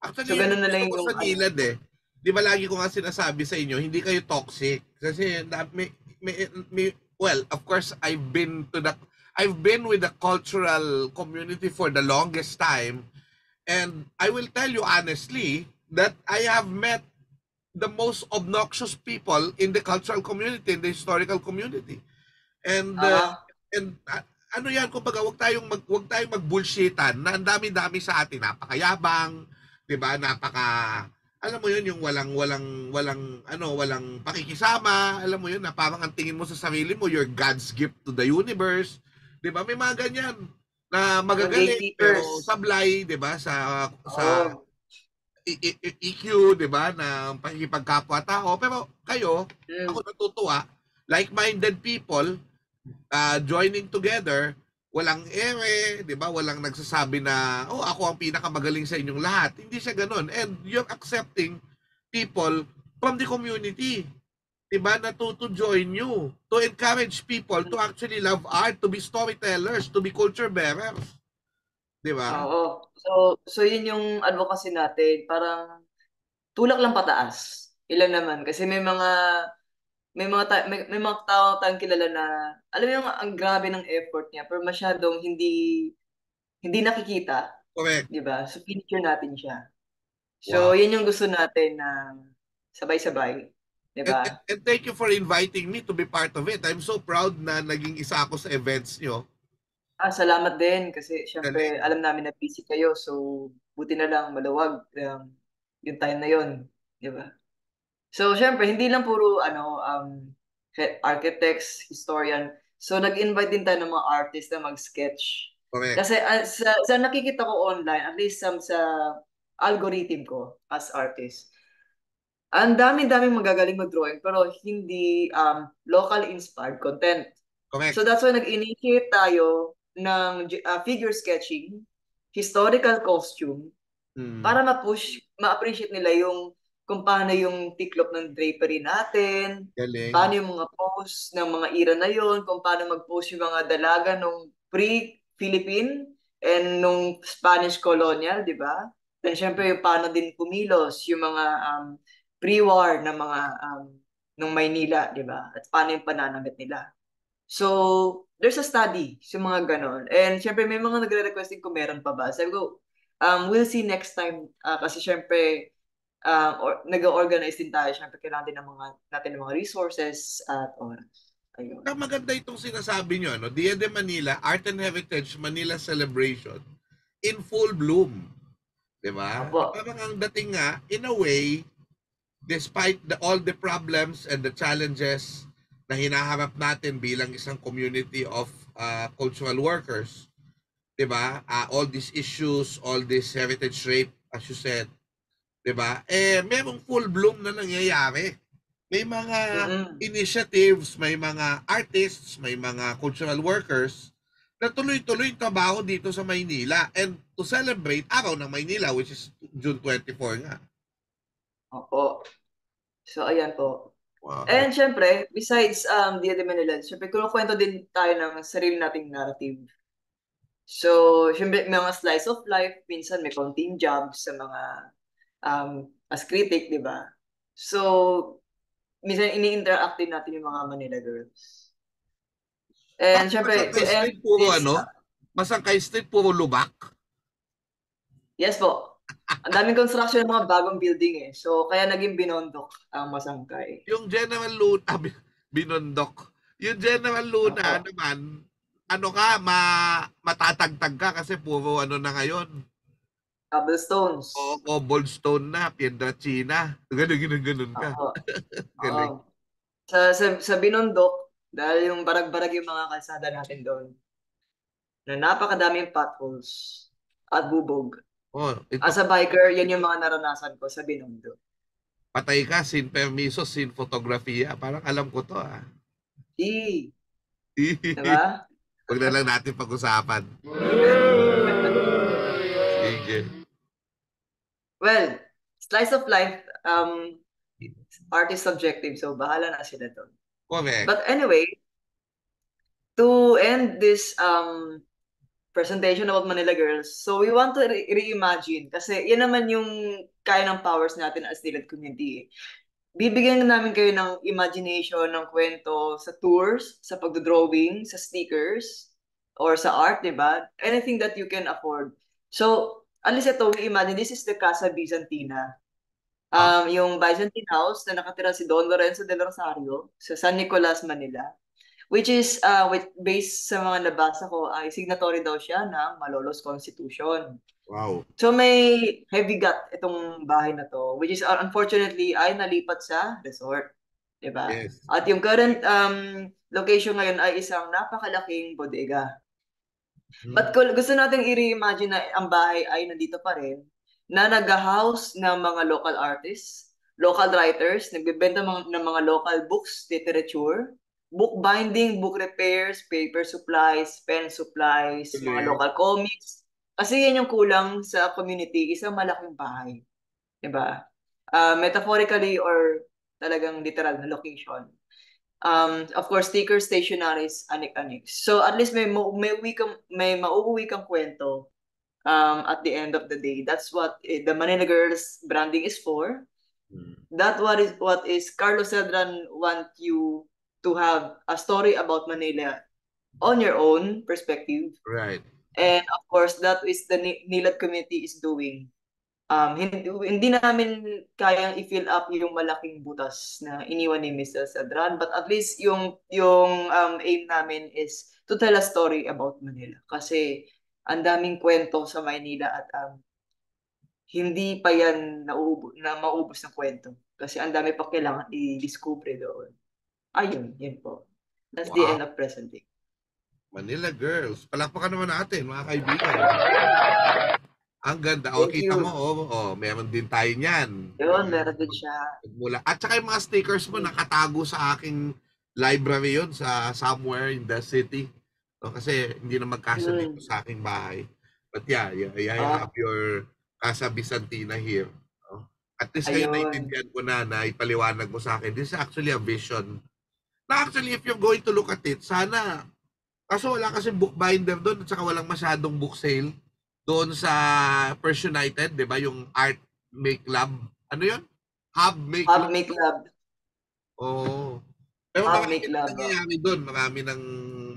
So, Actually, yun ganun yung na gusto lang ko yung sa Nilad eh. Di ba lagi ko nga sinasabi sa inyo, hindi kayo toxic. Kasi well, of course, I've been with the cultural community for the longest time. And I will tell you honestly that I have met the most obnoxious people in the cultural community, in the historical community. And ah, ano yan, kumbaga, wag tayong magbullshitan na ang dami-dami sa atin, napakayabang, 'di ba? Alam mo 'yun, yung walang pakikisama, alam mo 'yun, na parang ang tingin mo sa sarili mo, you're God's gift to the universe, 'di ba? May mga ganyan na mga magagaling pero gatekeepers. sablay, 'di ba? Sa Oo. EQ, 'di ba, na pakikipagkapwa-tao. Pero kayo, Mm. ako natutuwa, like-minded people, joining together, walang ere, 'di ba? Walang nagsasabi na, "Oh, ako ang pinakamagaling sa inyong lahat." Hindi siya ganoon. And you're accepting people from the community, 'di ba? To join you, to encourage people to actually love art, to be storytellers, to be culture bearers, 'di ba? Oo. So yun yung advocacy natin, parang tulak lang pataas. Ilan naman kasi may mga tao tayong kilala na alam mo yung ang grabe ng effort niya pero masyadong hindi nakikita, Correct. 'di ba? So feature natin siya. So Wow. yun yung gusto natin na sabay-sabay, 'di ba? And thank you for inviting me to be part of it. I'm so proud na naging isa ako sa events nyo. Salamat din kasi syempre Galing. alam namin na busy kayo so buti na lang maluwag yung time na yon, 'di ba? So syempre hindi lang puro architects, historian. So nag-invite din tayo ng mga artist na mag-sketch. Correct. Kasi sa nakikita ko online, at least sa algorithm ko as artist, ang dami-daming magagaling mag-drawing pero hindi local inspired content. Correct. So that's why nag-initiate tayo ng figure sketching, historical costume, Mm. para ma-appreciate nila yung kung paano yung tiklop ng drapery natin, Galing. paano yung mga pose ng mga era na yon, kung paano mag-pose yung mga dalaga nung pre-Philippine and nung Spanish colonial, di ba? Then syempre yung paano din kumilos yung mga pre-war na mga nung Maynila, di ba? At paano yung pananamit nila. So, there's a study sa mga ganon. And syempre may mga nagre-requesting kung meron pa ba. Sabi ko, we'll see next time. Kasi syempre, nag-organize din tayo. Syempre, kailangan din natin ng mga resources at oras. Ayun. Maganda itong sinasabi nyo, no? Dia de Manila, Art and Heritage Manila Celebration in full bloom. Diba? Opo. Parang ang dating nga, in a way, despite all the problems and the challenges na hinaharap natin bilang isang community of cultural workers, diba? All these issues, all this heritage rape, as you said, diba? Merong full bloom na nangyayari. May mga initiatives, may mga artists, may mga cultural workers na tuloy-tuloy trabaho dito sa Maynila and to celebrate Araw ng Maynila, which is June 24 nga. Opo. So, ayan po. Wow. And syempre, besides Dia de Manila, syempre kinukwento din tayo ng sarili nating narrative. So, syempre, mga slice of life, minsan may konting job sa mga as critic, di ba? So, minsan ini-interact din natin yung mga Manila girls. And syempre, Masangkay Street, puro lubak? Yes po. Ang daming construction ng mga bagong building eh. So, kaya naging Binondok ang Masangkay. Yung General Luna, Binondok. Yung General Luna naman, matatagtag ka kasi puro na ngayon. Cobblestones. Oo, cobblestone na, Piedrachina. Ganun ka. Galing. Sa Binondok, dahil yung barag-barag yung mga kalsada natin doon, na napakadaming potholes at bubog. As a biker, yan yung mga naranasan ko sa Binondo. Patay ka, sin permiso, sin fotografiya. Parang alam ko to Diba? Huwag na lang natin pag-usapan. Sige. Well, slice of life, art is subjective, so bahala na sila doon. Correct. But anyway, to end this presentation about Manila Girls, so we want to reimagine kasi yan naman yung kaya ng powers natin as DILAD community. Bibigyan namin kayo ng imagination, ng kwento sa tours, sa pagdodrawing, sa stickers, or sa art, diba? Anything that you can afford. So, at least ito, we imagine, this is the Casa Bizantina. Yung Byzantine house na nakatira si Don Lorenzo del Rosario sa San Nicolas, Manila. Which is, based sa mga nabasa ko, ay signatory daw siya ng Malolos Constitution. Wow. So may heavy gut itong bahay na to, which is unfortunately ay nalipat sa resort. Diba? Yes. At yung current location ngayon ay isang napakalaking bodega. But kung gusto nating i-reimagine na ang bahay ay nandito pa rin, na nag-house ng mga local artists, local writers, nagbebenta ng mga local books, literature, book binding, book repairs, paper supplies, pen supplies, mga local comics. Kasi yan yung kulang sa community, isang malaking bahay. Diba? Metaphorically or talagang literal na location. Of course, stickers, stationaries, anik-anik. So at least may mauuwi kang kwento at the end of the day. That's what the Manila Girls branding is for. That what is Carlos Cedran want you to have a story about Manila on your own perspective. Right. And of course, that is the NILAD community is doing. Hindi namin kayang i-fill up yung malaking butas na iniwan ni Mr. Cedran, but at least yung aim namin is to tell a story about Manila. Kasi ang daming kwento sa Maynila at hindi pa yan maubos ng kwento. Kasi ang dami pa kailangan i-discover doon. Ayun, yun po. That's the end of presenting. Manila Girls. Palakpakan naman natin, mga kaibigan. Ang ganda. Kita mo, meron din tayo niyan. Yun, meron din siya. At saka yung mga stickers mo, nakatago sa aking library yun, sa somewhere in the city. Kasi hindi na magkasa dito sa aking bahay. But yeah, I have your Casa Bizantina here. At least ngayon Ayun. naiintindihan ko na ipaliwanag mo sa akin. This is actually a vision. Na actually, if you're going to look at it, sana, kaso wala kasi bookbinder doon at saka walang masyadong book sale doon sa First United, di ba? Yung Art Make Lab. Ano yun? Hub Make Hub Lab. Make Lab. Oo. Pero Hub marami Make na Lab. nangyayari doon. Marami ng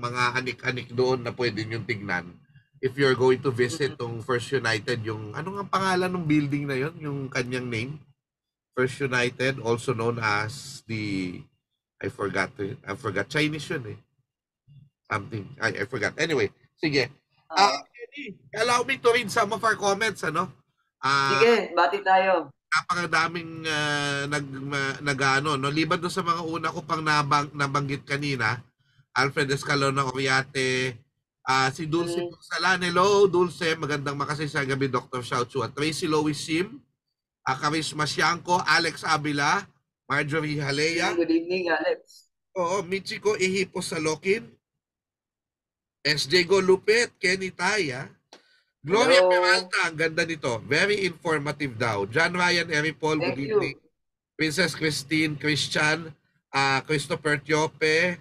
mga anik-anik doon na pwede nyo tignan. If you're going to visit tong First United, yung, ano nga pangalan ng building na yun? Yung kanyang name? First United, also known as the, I forgot. Chinese yun eh. Something. I forgot. Anyway, sige. Eddie, allow me to read some of our comments, ano? Sige, bati tayo. Napakadaming nag-ano, no? Liban doon sa mga una ko pang nabanggit kanina, Alfred Escalona Oriate, si Dulce Salan. Hello, Dulce. Magandang makasaysayan gabi, Dr. Xiao at Tracy Lois Sim, Charisma Siangco, Alex Abila, Marjorie Halea. Good evening, Alex. Oo, Michiko Ihipos Salokin, SJ Go Lupit, Kenny Taya, Gloria Hello. Peralta, ang ganda nito. Very informative daw. John Ryan Eripol, good Thank you. evening. Princess Christine Christian, Christopher Tiope,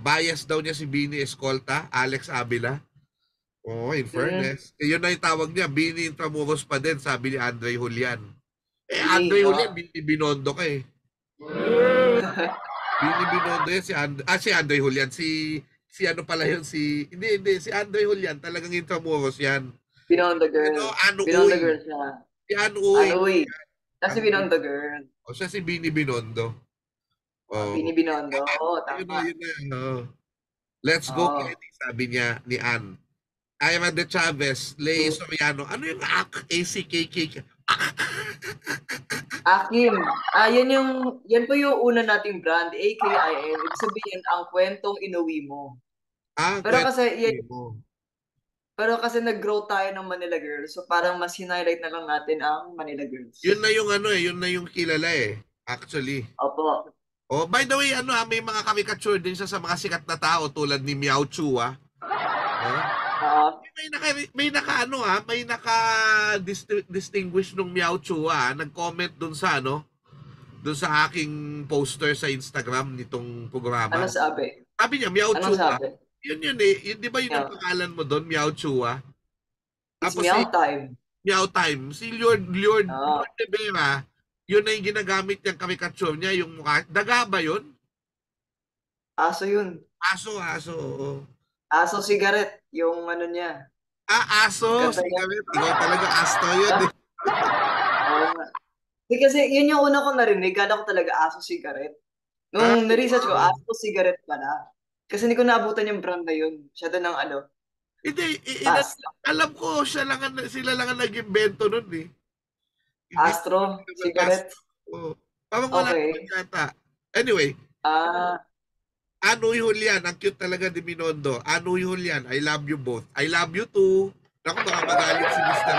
bias daw niya si Bini Escolta, Alex Abila. Oh, in fairness. Yun na yung tawag niya, Bini Intramuros pa din, sabi ni Andre Julian. Andre Julian, Bini Binondo ka eh. Bini Binondo yan, si Andre Julian, si ano pala yun, hindi, si Andre Julian, talagang Intramuros yan. Binondo Girl. Ano, Binondo Girl siya. Si Anuy. Anuy. Kasi Binondo Girl. O siya si Bini Binondo. Bini Binondo. Oo, tama. Yun na. Let's go, Kenny, sabi niya ni Ann. Ira de Chavez, Lei Soriano. Ano yung ACKK? Akim. Yan po yung una nating brand, AKIM. Ibig sabihin, ang kwentong inuwi mo. Pero kasi nag-grow tayo ng Manila Girls, so parang mas highlight na lang natin ang Manila Girls. Yun na yung yun na yung kilala eh, actually. Opo. Oh, by the way, may mga caricature din siya sa mga sikat na tao tulad ni Meow Chu, may naka-distinguish nung Meow Chu, nag-comment dun sa dun sa aking poster sa Instagram nitong programa. Ano sabi? Sabi niya, Meow Chu. Sabi? Yun eh. Yun, di ba yun ang pangalan mo doon, Meow Chua? It's Meow Time. Meow Time. Si Lord de Vera, yun na yung ginagamit niyang karikature niya, yung mukha. Daga ba yun? Aso yun. Aso, oo. Aso cigarette, yung ano niya. Aso, cigarette. Ikaw talaga asto yun. Kasi yun yung una ko narinig, gala ko talaga aso cigarette. Nung na-research ko, aso cigarette pala. Kasi hindi ko naabutan yung brand na yun. Siya doon ang Hindi, alam ko, sila lang ang nag-invento nun eh. Astro, cigarette. Parang wala naman yata. Anyway. Anoy Julian, ang cute talaga ni Binondo. Anoy Julian, I love you both. I love you too. Naku, baka magalit si Mr.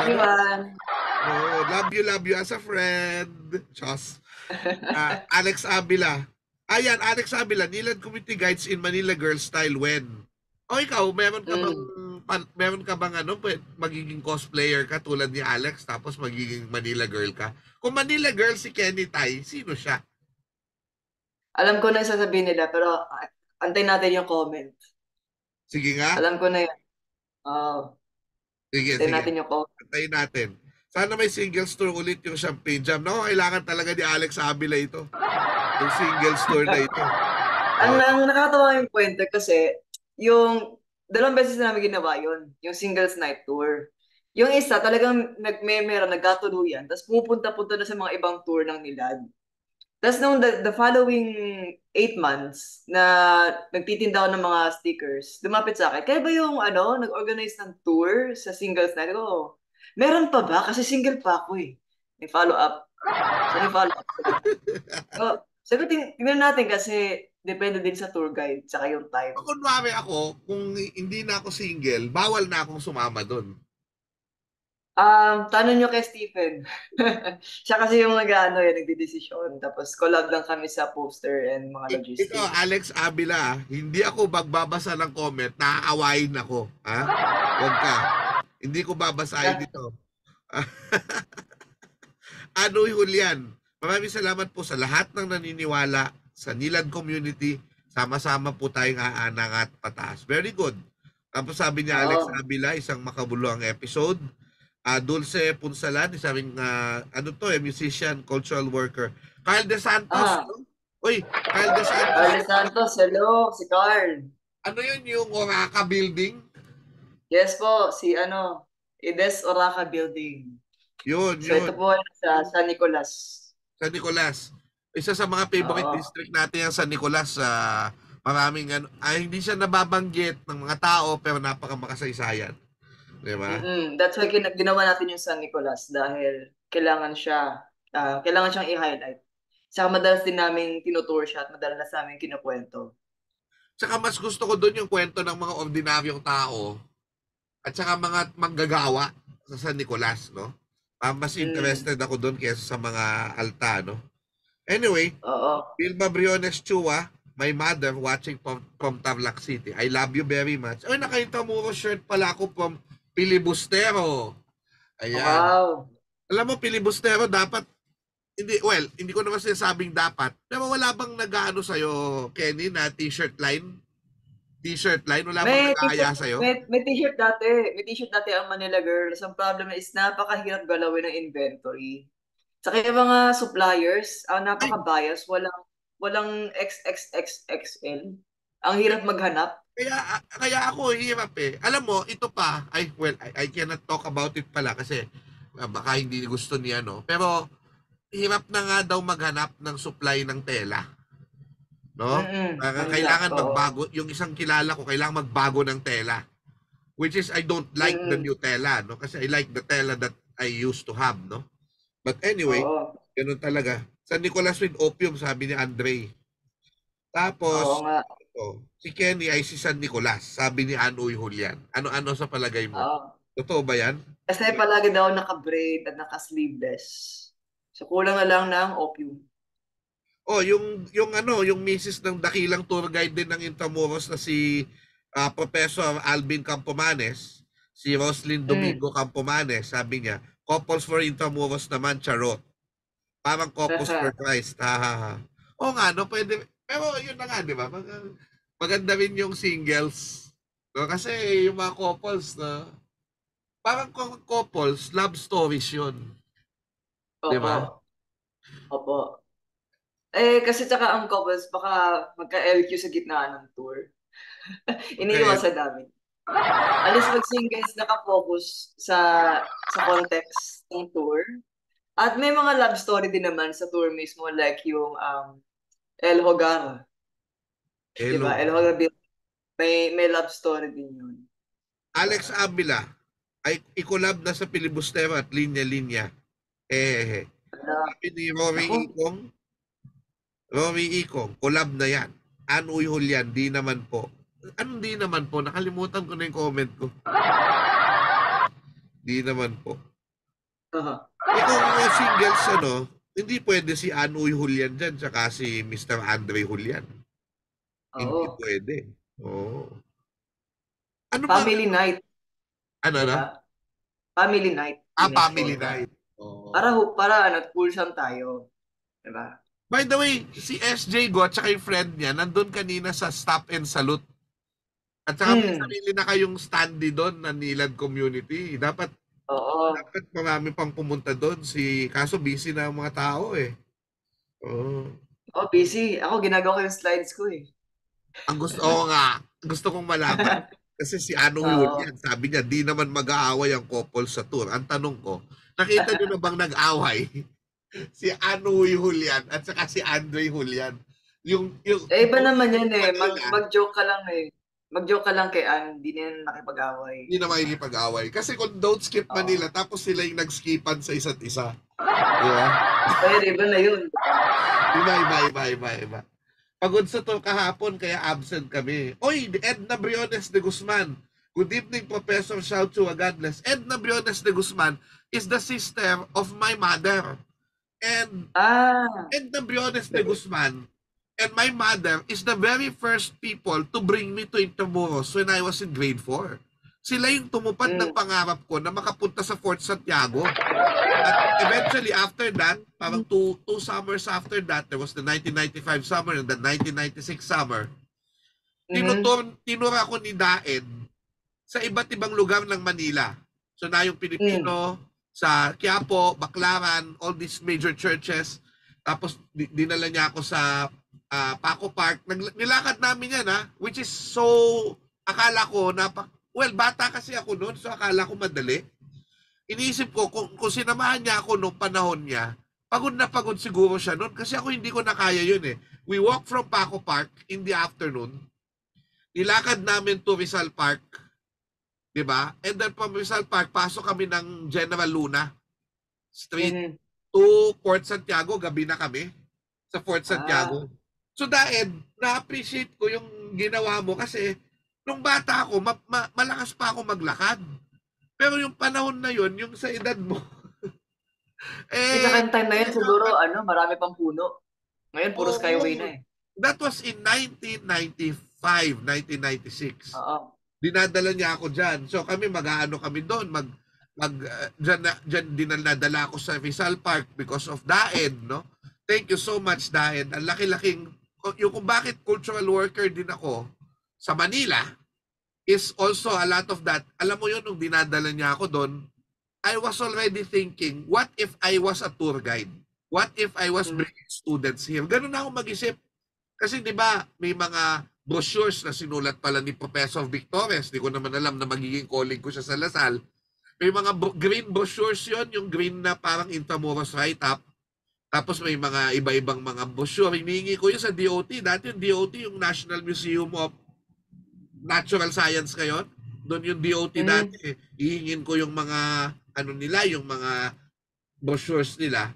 Love you as a friend. Chos. Alex Abila. Ayan, Alex Abila, Nilan Community Guides in Manila Girl Style when? O ikaw, meron ka bang magiging cosplayer ka tulad ni Alex tapos magiging Manila Girl ka? Kung Manila Girl si Kenny Tai, sino siya? Alam ko na yung sasabihin nila, pero antayin natin yung comment. Sige nga. Alam ko na yun. Sige. Antayin natin yung comment. Antayin natin. Sana may single store ulit yung Champagne Jam. No, kailangan talaga ni Alex Abila ito. Yung single store na ito. Ang nakakatawa yung kwento kasi yung 2 beses na namin ginawa yun, yung singles night tour. Yung isa talagang nagkatuluyan, tapos pumupunta-punta na sa mga ibang tour ng Nilad. Tapos nung the following 8 months na nagtitinda ako ng mga stickers, lumapit sa akin, kaya ba yung nag-organize ng tour sa singles night? Ko, meron pa ba? Kasi single pa ako eh. May follow up. So, may follow up. So, sabi, tingnan natin kasi depende din sa tour guide saka yung time. Kunwari ako, kung hindi na ako single, bawal na akong sumama doon. Tanong nyo kay Stephen. Siya kasi yung nagdidesisyon. Tapos collab lang kami sa poster and mga logistics. Ito, Alex Abila, hindi ako magbabasa ng comment, naaawain ako. Ha? Huwag ka. Hindi ko babasahin ito. Anoy Julian, maraming salamat po sa lahat ng naniniwala sa Nilad community. Sama-sama po tayong aanangat pataas. Very good. Tapos sabi niya, Alex Oo. Abila, isang makabuluhang episode. Dulce Punsalan, isang musician, cultural worker. Carl De Santos. Ah. No? Uy, Carl De Santos. Carl Santos, hello, si Carl. Ano yun yung Oraka Building? Yes po, si Ides Oraca Building. Yun, So ito yun. po sa San Nicolas. San Nicolas. Isa sa mga favorite Oo. district natin yung San Nicolas. Maraming hindi siya nababanggit ng mga tao pero napaka makasaysayan. Di ba? That's why ginawa natin yung San Nicolas dahil kailangan siyang i-highlight. Saka madalas din namin tinutour siya at madalas namin kinukwento. Tsaka mas gusto ko doon yung kwento ng mga ordinaryong tao at saka mga manggagawa sa San Nicolas, no? Mas interested ako doon kaysa sa mga alta, no? Anyway, Oo. Vilma Briones Chua, my mother watching from Tarlac City. I love you very much. Ay, naka-Intramuros shirt pala ako from Pilibustero. Ayan. Wow. Alam mo, Pilibustero dapat, hindi ko naman sinasabing dapat, pero wala bang nag-ano sa'yo, Kenny, na t-shirt line? T-shirt line? Wala bang nag-aaya sa'yo? May t-shirt dati. May t-shirt dati ang Manila Girls. Ang problem is napakahirap galawin ng inventory. Saka yung mga suppliers, napaka-bias. Walang XXXXL. Ang hirap maghanap. Kaya ako hirap eh. Alam mo, ito pa, I cannot talk about it pala kasi baka hindi gusto niya, no? Pero hirap na nga daw maghanap ng supply ng tela. No? Kailangan magbago. Yung isang kilala ko, kailangan magbago ng tela. Which is, I don't like the new tela, no? Kasi I like the tela that I used to have, no? But anyway, ganun talaga. San Nicolas with opium, sabi ni Andre. Tapos, si Kenny ay si San Nicolas, sabi ni Anoy Julian. Ano sa palagay mo? Totoo ba yan? Kasi palagi daw naka-braid at naka-sleeveless. So, kulang na lang ng opium. Yung misis ng dakilang tour guide din ng Intramuros na si Professor Alvin Campomanes, si Roslyn Domingo Campomanes, sabi niya, couples for Intramuros naman, charot. Parang couples for Christ. Oo nga, no, pwede. Pero yun na nga, di ba? Maganda rin yung singles. No? Kasi yung mga couples na, parang couples, love stories yun. Di ba? Opo. Kasi tsaka ang couples, baka magka-LQ sa gitna ng tour. Iniiwasan namin. Alis pag singles, nakafocus sa context ng tour. At may mga love story din naman sa tour mismo, like yung El Hogar. Diba? El Hogar, may love story din yun. Alex Abila, ay ikolab na sa Pilibustero at linya-linya. Sabi ni Rory Ikong, collab na yan. Anoy Julian, di naman po. Anong di naman po? Nakalimutan ko na yung comment ko. Di naman po. Kung singles, hindi pwede si Anoy Julian dyan, tsaka si Mr. Andre Julian. Hindi pwede. Family night. Ano na? Family night. Family night. Para wholesome tayo. Diba? By the way, si SJ Go at saka yung friend niya, nandun kanina sa Stop and Salute. At saka may sarili na kayong standee doon na Nilad community. Dapat marami pang pumunta doon. Kaso busy na ang mga tao eh. Busy. Ako, ginagawa ko yung slides ko eh. Gusto kong malaman. Kasi si Anoy Julian, sabi niya, di naman mag-aaway ang couple sa tour. Ang tanong ko, nakita niyo na bang nag-away? Si Anoy Julian at saka si Andre Julian. Iba naman yan eh. Mag-joke ka lang eh. Mag-joke ka lang kay Ann, hindi na yan nakipag-away. Hindi na makikipag-away. Kasi kung don't skip Manila, tapos sila yung nag-skipan sa isa't isa. Diba? Iba na yun. Iba. Pagod sa tour kahapon, kaya absent kami. Oy, Edna Briones de Guzman. Good evening, Professor. Shout to a godless. Edna Briones de Guzman is the sister of my mother. And Edna Briones de Guzman and my mother is the very first people to bring me to Intramuros when I was in grade 4. Sila yung tumupad ng pangarap ko na makapunta sa Fort Santiago. At eventually, after that, parang two summers after that, there was the 1995 summer and the 1996 summer. Tinur ako ni Daed sa iba't ibang lugar ng Manila. So na yung Pilipino, sa Quiapo, Baclaran, all these major churches. Tapos dinala niya ako sa Paco Park. Nilakad namin yan which is so, akala ko, well, bata kasi ako noon, so akala ko madali. Iniisip ko, kung sinamahan niya ako noong panahon niya, pagod na pagod siguro siya noon kasi ako hindi ko na kaya yun eh. We walk from Paco Park in the afternoon. Nilakad namin to Rizal Park. Diba? And then from Rizal Park, pasok kami ng General Luna Street to Fort Santiago. Gabi na kami sa Fort Santiago. So dahil, na-appreciate ko yung ginawa mo kasi nung bata ako, malakas pa ako maglakad. Pero yung panahon na yun, yung sa edad mo, Sa time na yun, siguro, marami pang puno. Ngayon, puro skyway na eh. That was in 1995, 1996. Oo. Dinadala niya ako dyan. So kami mag-aano kami doon, dyan dinadala ako sa Rizal Park because of Daed, no? Thank you so much, Daed. Ang laki-laking, yung kung bakit cultural worker din ako sa Manila is also a lot of that. Alam mo yun, nung dinadala niya ako doon, I was already thinking, what if I was a tour guide? What if I was bringing students here? Ganun na ako mag-isip. Kasi di ba may mga brochures na sinulat pala ni Professor Victores. Di ko naman alam na magiging calling ko siya sa Lasal. May mga green brochures yon, yung green na parang Intramuros write-up. Tapos may mga iba-ibang mga brochure. Hinihingi ko yun sa DOT. Dati yung DOT, yung National Museum of Natural Science ngayon. Doon yung DOT dati. Hihingin ko yung mga nila, yung mga brochures nila.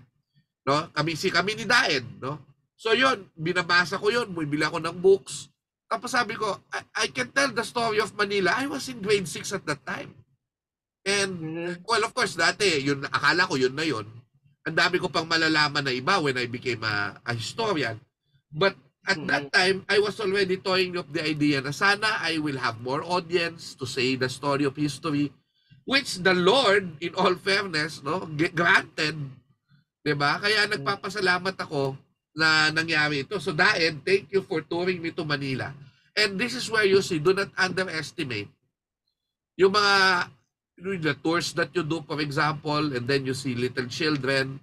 No? Kami ni Daed, no? So yun, binabasa ko yun, bumibili ako ng books. Tapos sabi ko, I can tell the story of Manila. I was in grade 6 at that time. And, well, of course, dati, yun, akala ko yun na yun. Ang dami ko pang malalaman na iba when I became a historian. But at that time, I was already toying of the idea na sana I will have more audience to say the story of history, which the Lord, in all fairness, no, granted. Diba? Kaya nagpapasalamat ako na nangyari ito. So Daed, thank you for touring me to Manila. And this is where you see, do not underestimate yung mga the tours that you do, for example, and then you see little children.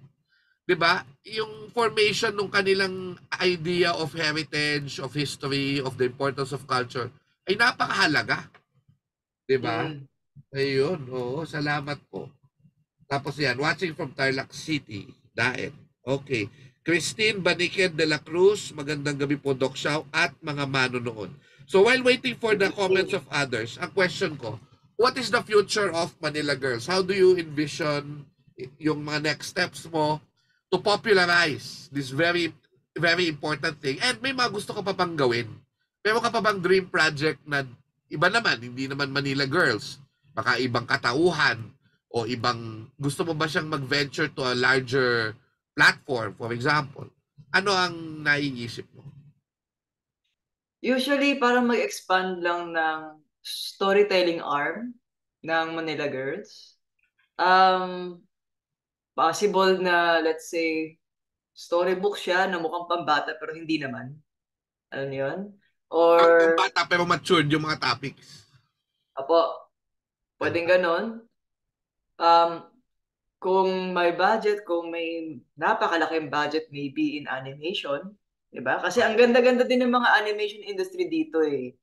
Diba? Yung formation ng kanilang idea of heritage, of history, of the importance of culture, ay napakahalaga. Diba? Ayun, oo, salamat po. Tapos yan, watching from Tarlac City, Daed. Okay. Christine Baniqued de la Cruz, magandang gabi po, Doc Xiao, at mga manonood. So while waiting for the comments of others, ang question ko, what is the future of Manila Girls? How do you envision yung mga next steps mo to popularize this very, very important thing? And may mga gusto ka pa bang gawin? Meron ka pa bang dream project na iba naman, hindi naman Manila Girls? Baka ibang katauhan o ibang, gusto mo ba siyang mag-venture to a larger platform, for example? Ano ang naiisip mo? Usually, parang mag-expand lang ng storytelling arm ng Manila Girls. Possible na, let's say, storybook siya na mukhang pambata pero hindi naman. Alam niyo yun? Or, Bata pero matured yung mga topics. apo, pwedeng ganon. Kung may budget, kung may napakalaking budget, maybe in animation, diba? Kasi ang ganda-ganda din ng mga animation industry dito eh.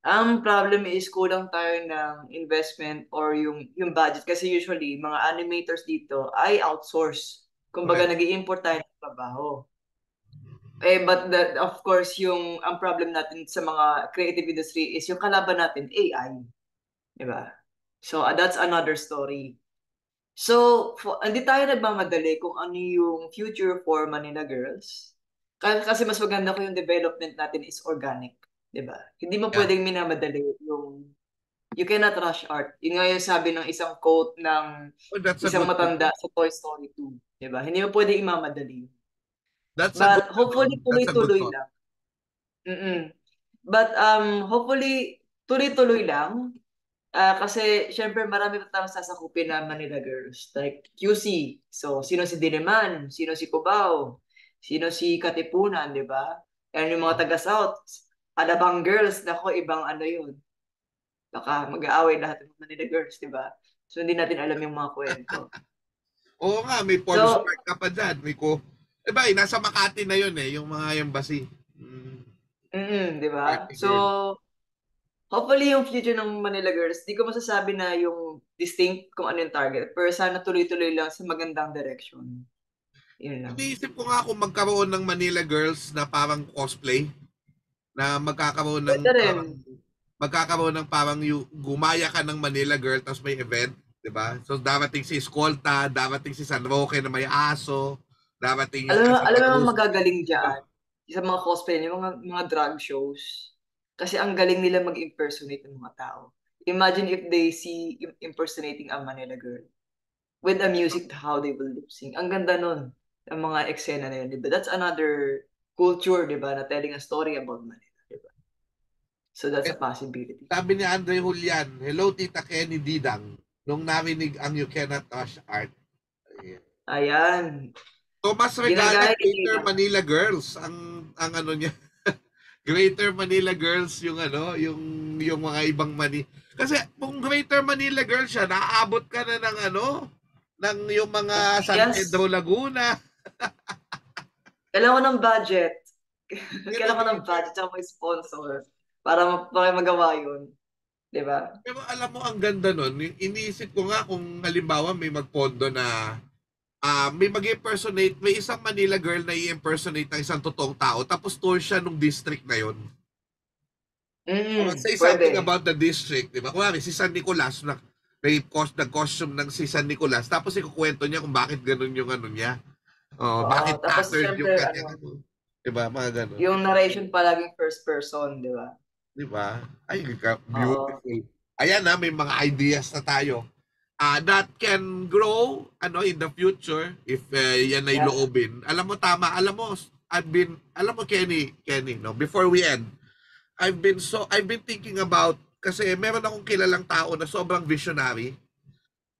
Ang problem is kulang tayo ng investment or yung budget kasi usually mga animators dito ay outsource. Kumbaga nag-i-import tayo ng trabaho. But of course, ang problem natin sa mga creative industry is yung kalaban natin, AI. Diba? So that's another story. So, hindi tayo nagmamadali kung ano yung future for Manila Girls. Kasi mas maganda ko yung development natin is organic. Diba? Hindi mo pwedeng minamadali yung you cannot rush art. Yun nga yung sabi ng isang quote ng isang matanda sa Toy Story 2. Diba? Hindi mo pwedeng imamadali. But hopefully tuloy-tuloy lang. But hopefully tuloy-tuloy lang. Kasi syempre marami pa tayong sasakupin na Manila Girls. Like QC. So, sino si Diliman? Sino si Cubao? Sino si Katipunan, di ba? And yung mga taga-South. Alabang Girls. Nako, ibang ano yun. Baka mag-aaway lahat ng Manila Girls, di ba? So, hindi natin alam yung mga kwento. Oo nga, may Forbes So, Park ka pa dyan. May ko. Diba, nasa Makati na yun eh, yung mga embassy. di ba? Party So, girl. hopefully yung future ng Manila Girls, di ko masasabi na yung distinct kung ano yung target. Pero sana tuloy-tuloy lang sa magandang direction. Yun lang. Iniisip ko nga kung magkaroon ng Manila Girls na parang cosplay, na Pwede rin. magkakaroon ng parang gumaya ka ng Manila Girl tapos may event, 'di ba? So darating si Escolta, darating si San Roque na may aso, darating yung Alam mo Casabatos. magagaling dyan sa mga cosplay, yung mga drag shows. Kasi ang galing nila mag-impersonate ng mga tao. Imagine if they see impersonating a Manila girl with the music how they will lip sync. Ang ganda nun. Ang mga eksena na yun, di ba? That's another culture, di ba? Na telling a story about Manila, di ba? So that's a possibility. Sabi ni Andre Julian, hello Tita Kenny Didang, nung narinig ang You Cannot Touch Art. Ayan. Thomas Regala, Greater Manila Girls, ang ano niya. Greater Manila Girls yung ano, yung mga ibang Kasi kung Greater Manila Girls siya, naaabot ka na ng ano, ng yung mga San Pedro Laguna. Kailangan ko ng budget. Kailangan ko ng budget at may sponsor para magawa yun. Diba? Pero alam mo, ang ganda nun, iniisip ko nga kung halimbawa may magpondo na may mag-impersonate, may isang Manila girl na i-impersonate ng isang totoong tao, tapos tour siya nung district na yun. Say something about the district, di ba? Kunwari, si San Nicolas, nag-costume ng si San Nicolas, tapos ikukwento niya kung bakit ganun yung ano niya. Bakit tattered yung kanya. Di ba? Mga ganun. Yung narration palaging first person, di ba? Di ba? Ay, beautiful. Ayan na, may mga ideas na tayo. That can grow in the future if yan ay loobin. Alam mo tama, alam mo Kenny, no, before we end, I've been thinking about, kasi meron akong kilalang tao na sobrang visionary.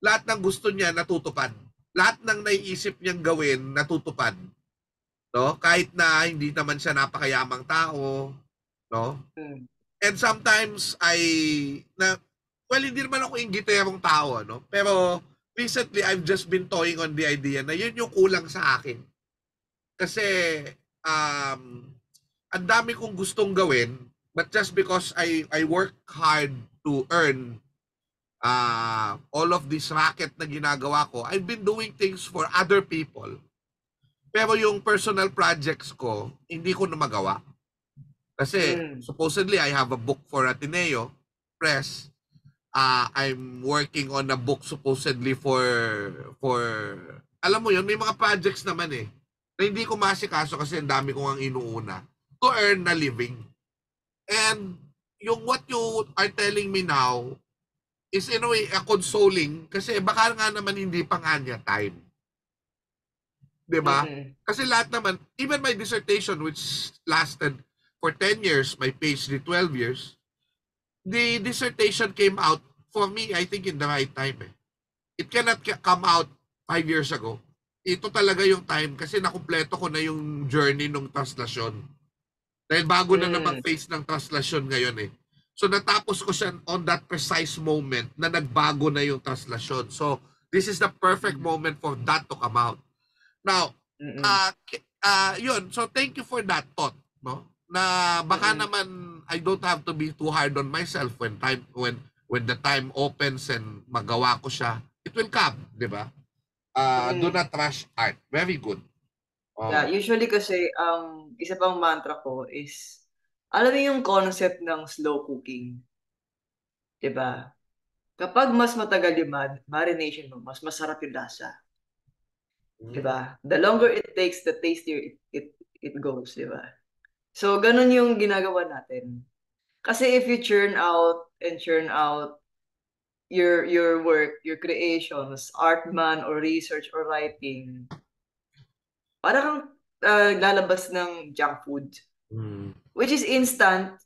Lahat ng gusto niya natutupad. Lahat ng naiisip niyang gawin natutupad. No? Kahit na hindi naman siya napakayamang tao, no? And sometimes well, hindi naman ako inggiterong tao, no? Pero recently, I've just been toying on the idea na yun yung kulang sa akin. Kasi, ang dami kong gustong gawin, but just because I work hard to earn all of this racket na ginagawa ko, I've been doing things for other people. Pero yung personal projects ko, hindi ko na magawa. Kasi, supposedly, I have a book for Ateneo Press. I'm working on a book supposedly for alam mo yun, may mga projects naman na hindi ko masikaso kasi ang dami kong ang inuuna to earn a living. And yung what you are telling me now is in a way consoling kasi baka nga naman hindi pa nga niya time. Diba? Kasi lahat naman, even my dissertation which lasted for 10 years, my PhD 12 years, the dissertation came out for me, I think, in the right time. It cannot come out 5 years ago. Ito talaga yung time kasi nakumpleto ko na yung journey ng translasyon. Dahil bago na naman face ng translasyon ngayon So natapos ko siya on that precise moment na nagbago na yung translasyon. So this is the perfect moment for that to come out. Now, yun. So thank you for that thought, no? Na baka naman I don't have to be too hard on myself when the time opens and magawa ko siya, it will come, di ba? Do not rush art. Very good. Yeah, usually kasi isa pang mantra ko is alam mo yung concept ng slow cooking. 'Di ba? Kapag mas matagal yung marination mo, mas masarap yung lasa. 'Di ba? The longer it takes, the tastier it goes, 'di ba? So, ganun yung ginagawa natin. Kasi if you churn out your work, your creations, art man or research or writing, parang lalabas ng junk food. Which is instant,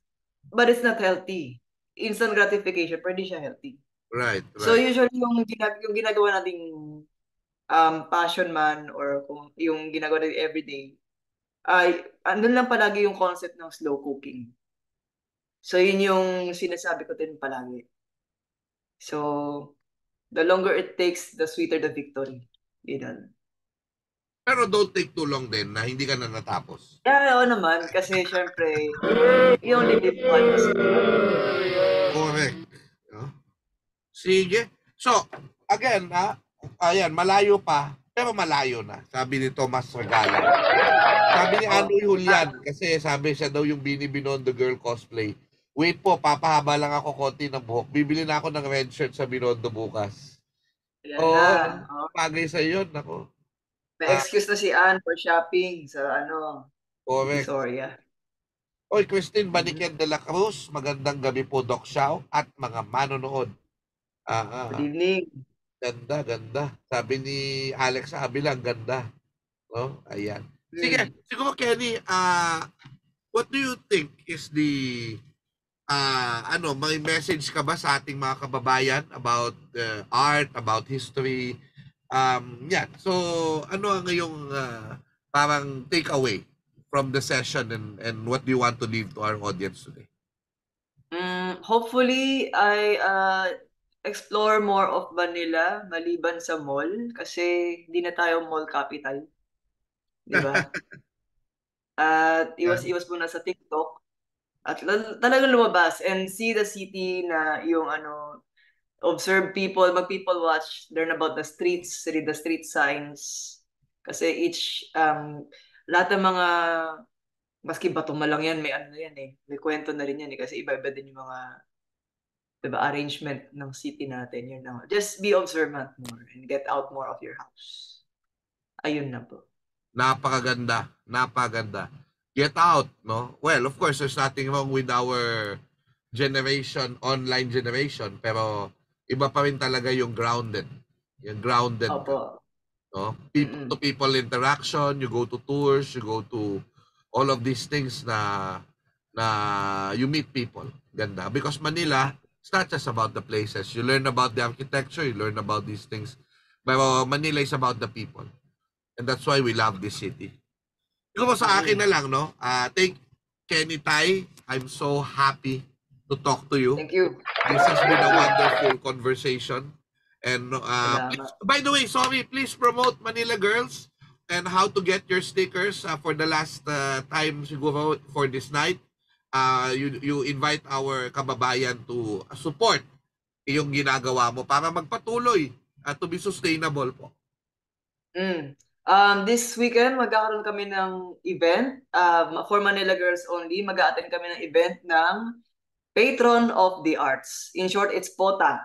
but it's not healthy. instant gratification, pero hindi siya healthy. Right, So right. usually yung ginagawa nating passion man or kung yung ginagawa natin everyday, ay andun lang palagi yung concept ng slow cooking. So yun yung sinasabi ko din palagi. So the longer it takes, the sweeter the victory. Yun. Pero don't take too long din na hindi ka na natapos. Yeah, oo naman. Kasi syempre, you only live once. Correct. No? Sige. So, again, ayan, malayo pa, pero malayo na. Sabi ni Tomas Regala. Sabi ni Anoy Julian, kasi sabi siya daw yung Bini Binondo Girl cosplay. Wait po, papahaba lang ako konti ng buhok. Bibili na ako ng red shirt sa Binondo bukas. Ayan Oo, na. Oh. bagay sa iyo, nako. May excuse na si Ann for shopping sa Correct. Divisoria. Oy, Christine Baniken de la Cruz, magandang gabi po, Doc Xiao, at mga manonood. Good evening. Ganda, ganda. Sabi ni Alex Abilang, ganda. No? Ayan. Sige, siguro Kenny, what do you think is the may message ka ba sa ating mga kababayan about art, about history? Yan. So, ano ang iyong parang takeaway from the session and what do you want to leave to our audience today? Hopefully, I explore more of Manila maliban sa mall kasi hindi na tayo mall capital. Di ba? At iwas-iwas muna sa TikTok at talagang lumabas and see the city na yung observe people, mag-people watch, learn about the streets, read the street signs. Kasi lahat ng mga, maski batong lang yan, may yan eh. May kwento na rin yan eh. Kasi iba-iba din yung mga, diba, arrangement ng city natin. Yun na. Just be observant more and get out more of your house. Ayun na po. Napakaganda. Napakaganda. Get out, no? Well, of course, there's nothing wrong with our generation, online generation, pero iba pa rin talaga yung grounded. Yung grounded. Opo. No? People-to-people interaction, you go to tours, you go to all of these things na you meet people. Ganda. Because Manila, it's not just about the places. You learn about the architecture, you learn about these things. Pero Manila is about the people. And that's why we love this city. Siguro sa akin na lang, no? Thank Kenny Tai. I'm so happy to talk to you. Thank you. This has been a wonderful conversation. And please, by the way, sorry, please promote Manila Girls and how to get your stickers for the last time siguro for this night. You invite our kababayan to support yung ginagawa mo para magpatuloy at to be sustainable po. This weekend, magkakaroon kami ng event for Manila Girls only. Mag-a-attend kami ng event ng Patron of the Arts. In short, it's POTA.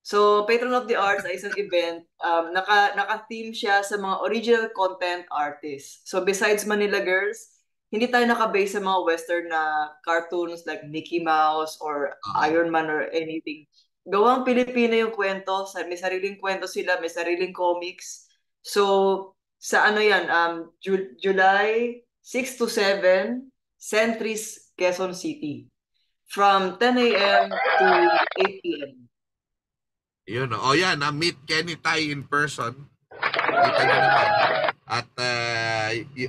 So, Patron of the Arts ay isang event, naka-theme siya sa mga original content artists. So, besides Manila Girls, hindi tayo naka-base sa mga Western na cartoons like Mickey Mouse or Iron Man or anything. Gawang Pilipino yung kwento, may sariling kwento sila, may sariling comics. So, sa July 6 to 7, Centris, Quezon City. From 10 a.m. to 8 p.m. Yun. Yan. Meet Kenny Tai in person. Kita nyo naman. At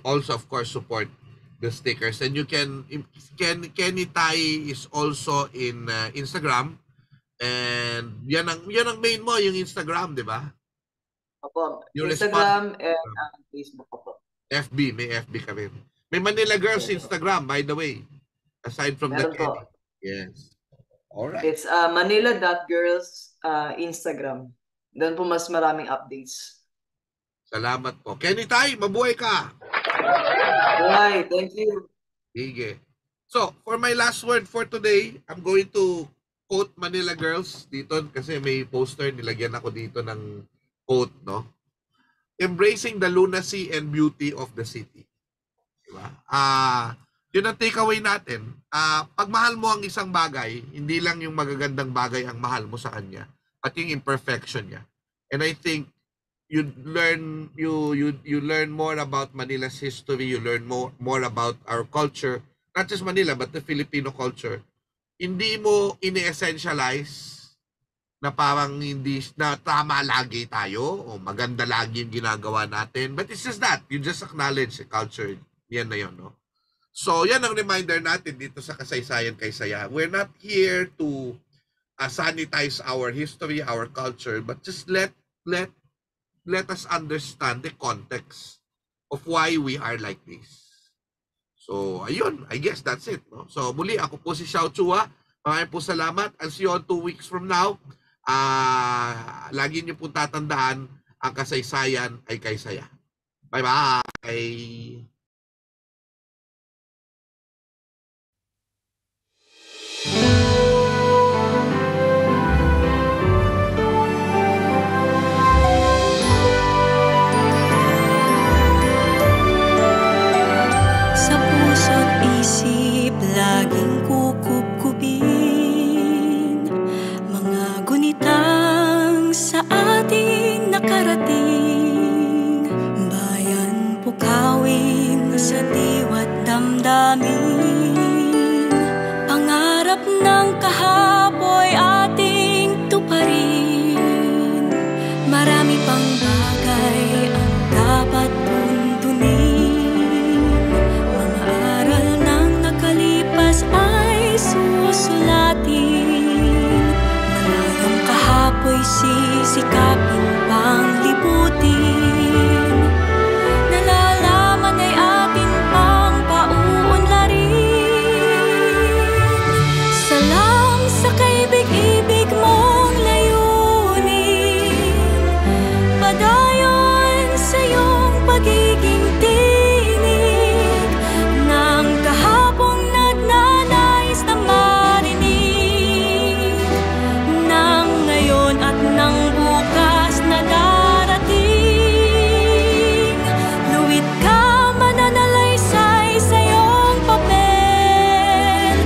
also, of course, support the stickers. And you can, Kenny Tai is also in Instagram. And yan ang main mo, yung Instagram, di ba? Opo. Instagram and Facebook po. FB, may FB ka rin. May Manila Girls Instagram, by the way. Aside from Meron the po. Kenny. Yes. Alright. It's manila.girls Instagram. Doon po mas maraming updates. Salamat po. Kenny Tai, mabuhay ka! Hi, thank you. Sige. So, for my last word for today, I'm going to quote Manila Girls dito kasi may poster, nilagyan ako dito ng quote, no? Embracing the lunacy and beauty of the city. Diba? Yun ang takeaway natin. Pag mahal mo ang isang bagay, hindi lang yung magagandang bagay ang mahal mo sa kanya, at yung imperfection niya. And I think you learn more about Manila's history, you learn more about our culture, not just Manila but the Filipino culture. hindi mo ini-essentialize na parang hindi na tama lagi tayo o maganda lagi yung ginagawa natin. But it's just that. You just acknowledge the culture. Yan na yun, no? So, yan ang reminder natin dito sa Kasaysayan Kay Saya. We're not here to sanitize our history, our culture, but just let us understand the context of why we are like this. So, ayun. I guess that's it, no? So, muli, ako po si Xiao Chua. Maraming po salamat. I'll see you on 2 weeks from now. Lagi niyo po tatandaan, ang kasaysayan ay kay saya. Bye-bye! Sa puso't isip laging kukupkupin mga gunitang sa ating nakarating. Bayan pukawin sa diwa't damdamin. Pangarap ng kahapoy ating tuparin. Marami pang bagay ang dapat tuntunin. Mga aral ng nakalipas ay susulatin. Malayong kahapoy sisikapin pang libutin. Nalalaman ay atin pang pauunlarin. Salam sa kaibig-ibig mong layunin. Padayon sa iyong pagiging tinig ng kahapong nagnanais na marinig, ng ngayon at ng bukas na darating. Luwit ka mananalaysay sa iyong papel.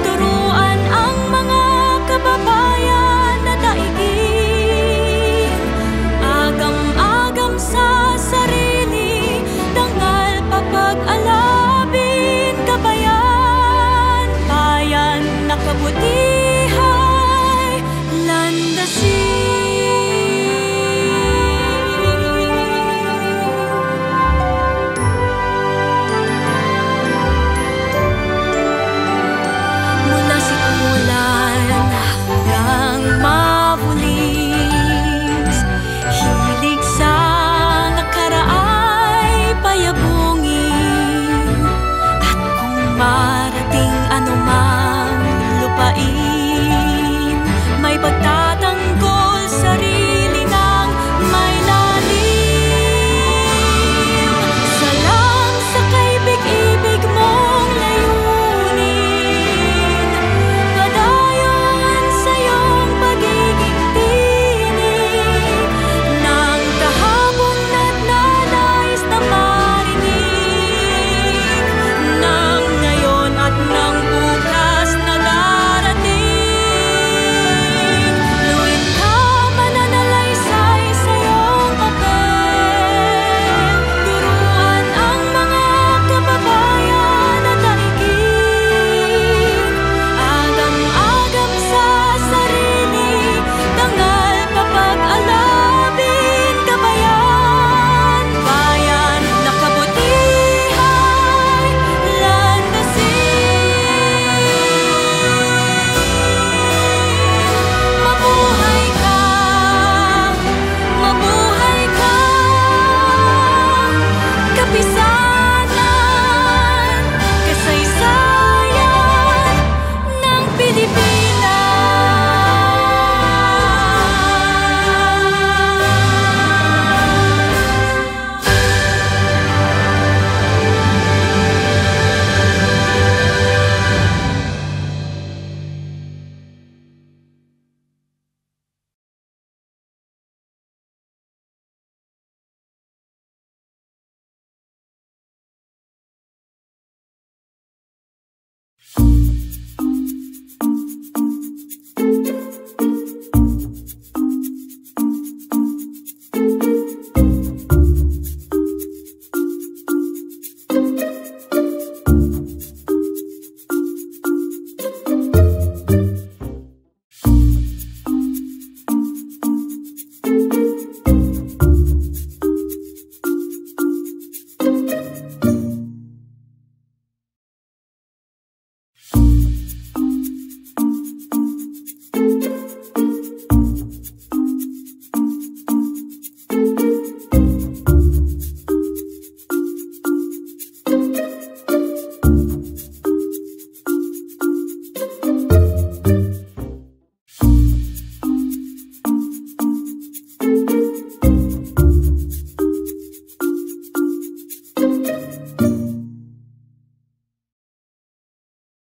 Turuan ang mga kababayan na daigin. Agam-agam sa sarili, dangal papag-alabin. Kabayan, bayan na kabutihay, landasin. Mula sikulan hanggang mabulis, hilig sa nakaraay payabungin. At kung marating anumang lupain, may pagtatanggol sarili ng may lalim. Salam sa kaibig-ibig mong layunin. Padayon sa iyong pagiging tinig ng kahapong nagnanais na marinig, ng ngayon at ng bukas na darating. Luwit ka mananalaysay sa iyong papel. Turuan ang mga kababayan na daigin. Agam-agam sa sarili, dangal papag-alabin. Kabayan, bayan na kabutihay, landasin. Mabuhay ka, mabuhay ka, kapisanan, kasaysayan ng Pilipinas. Thank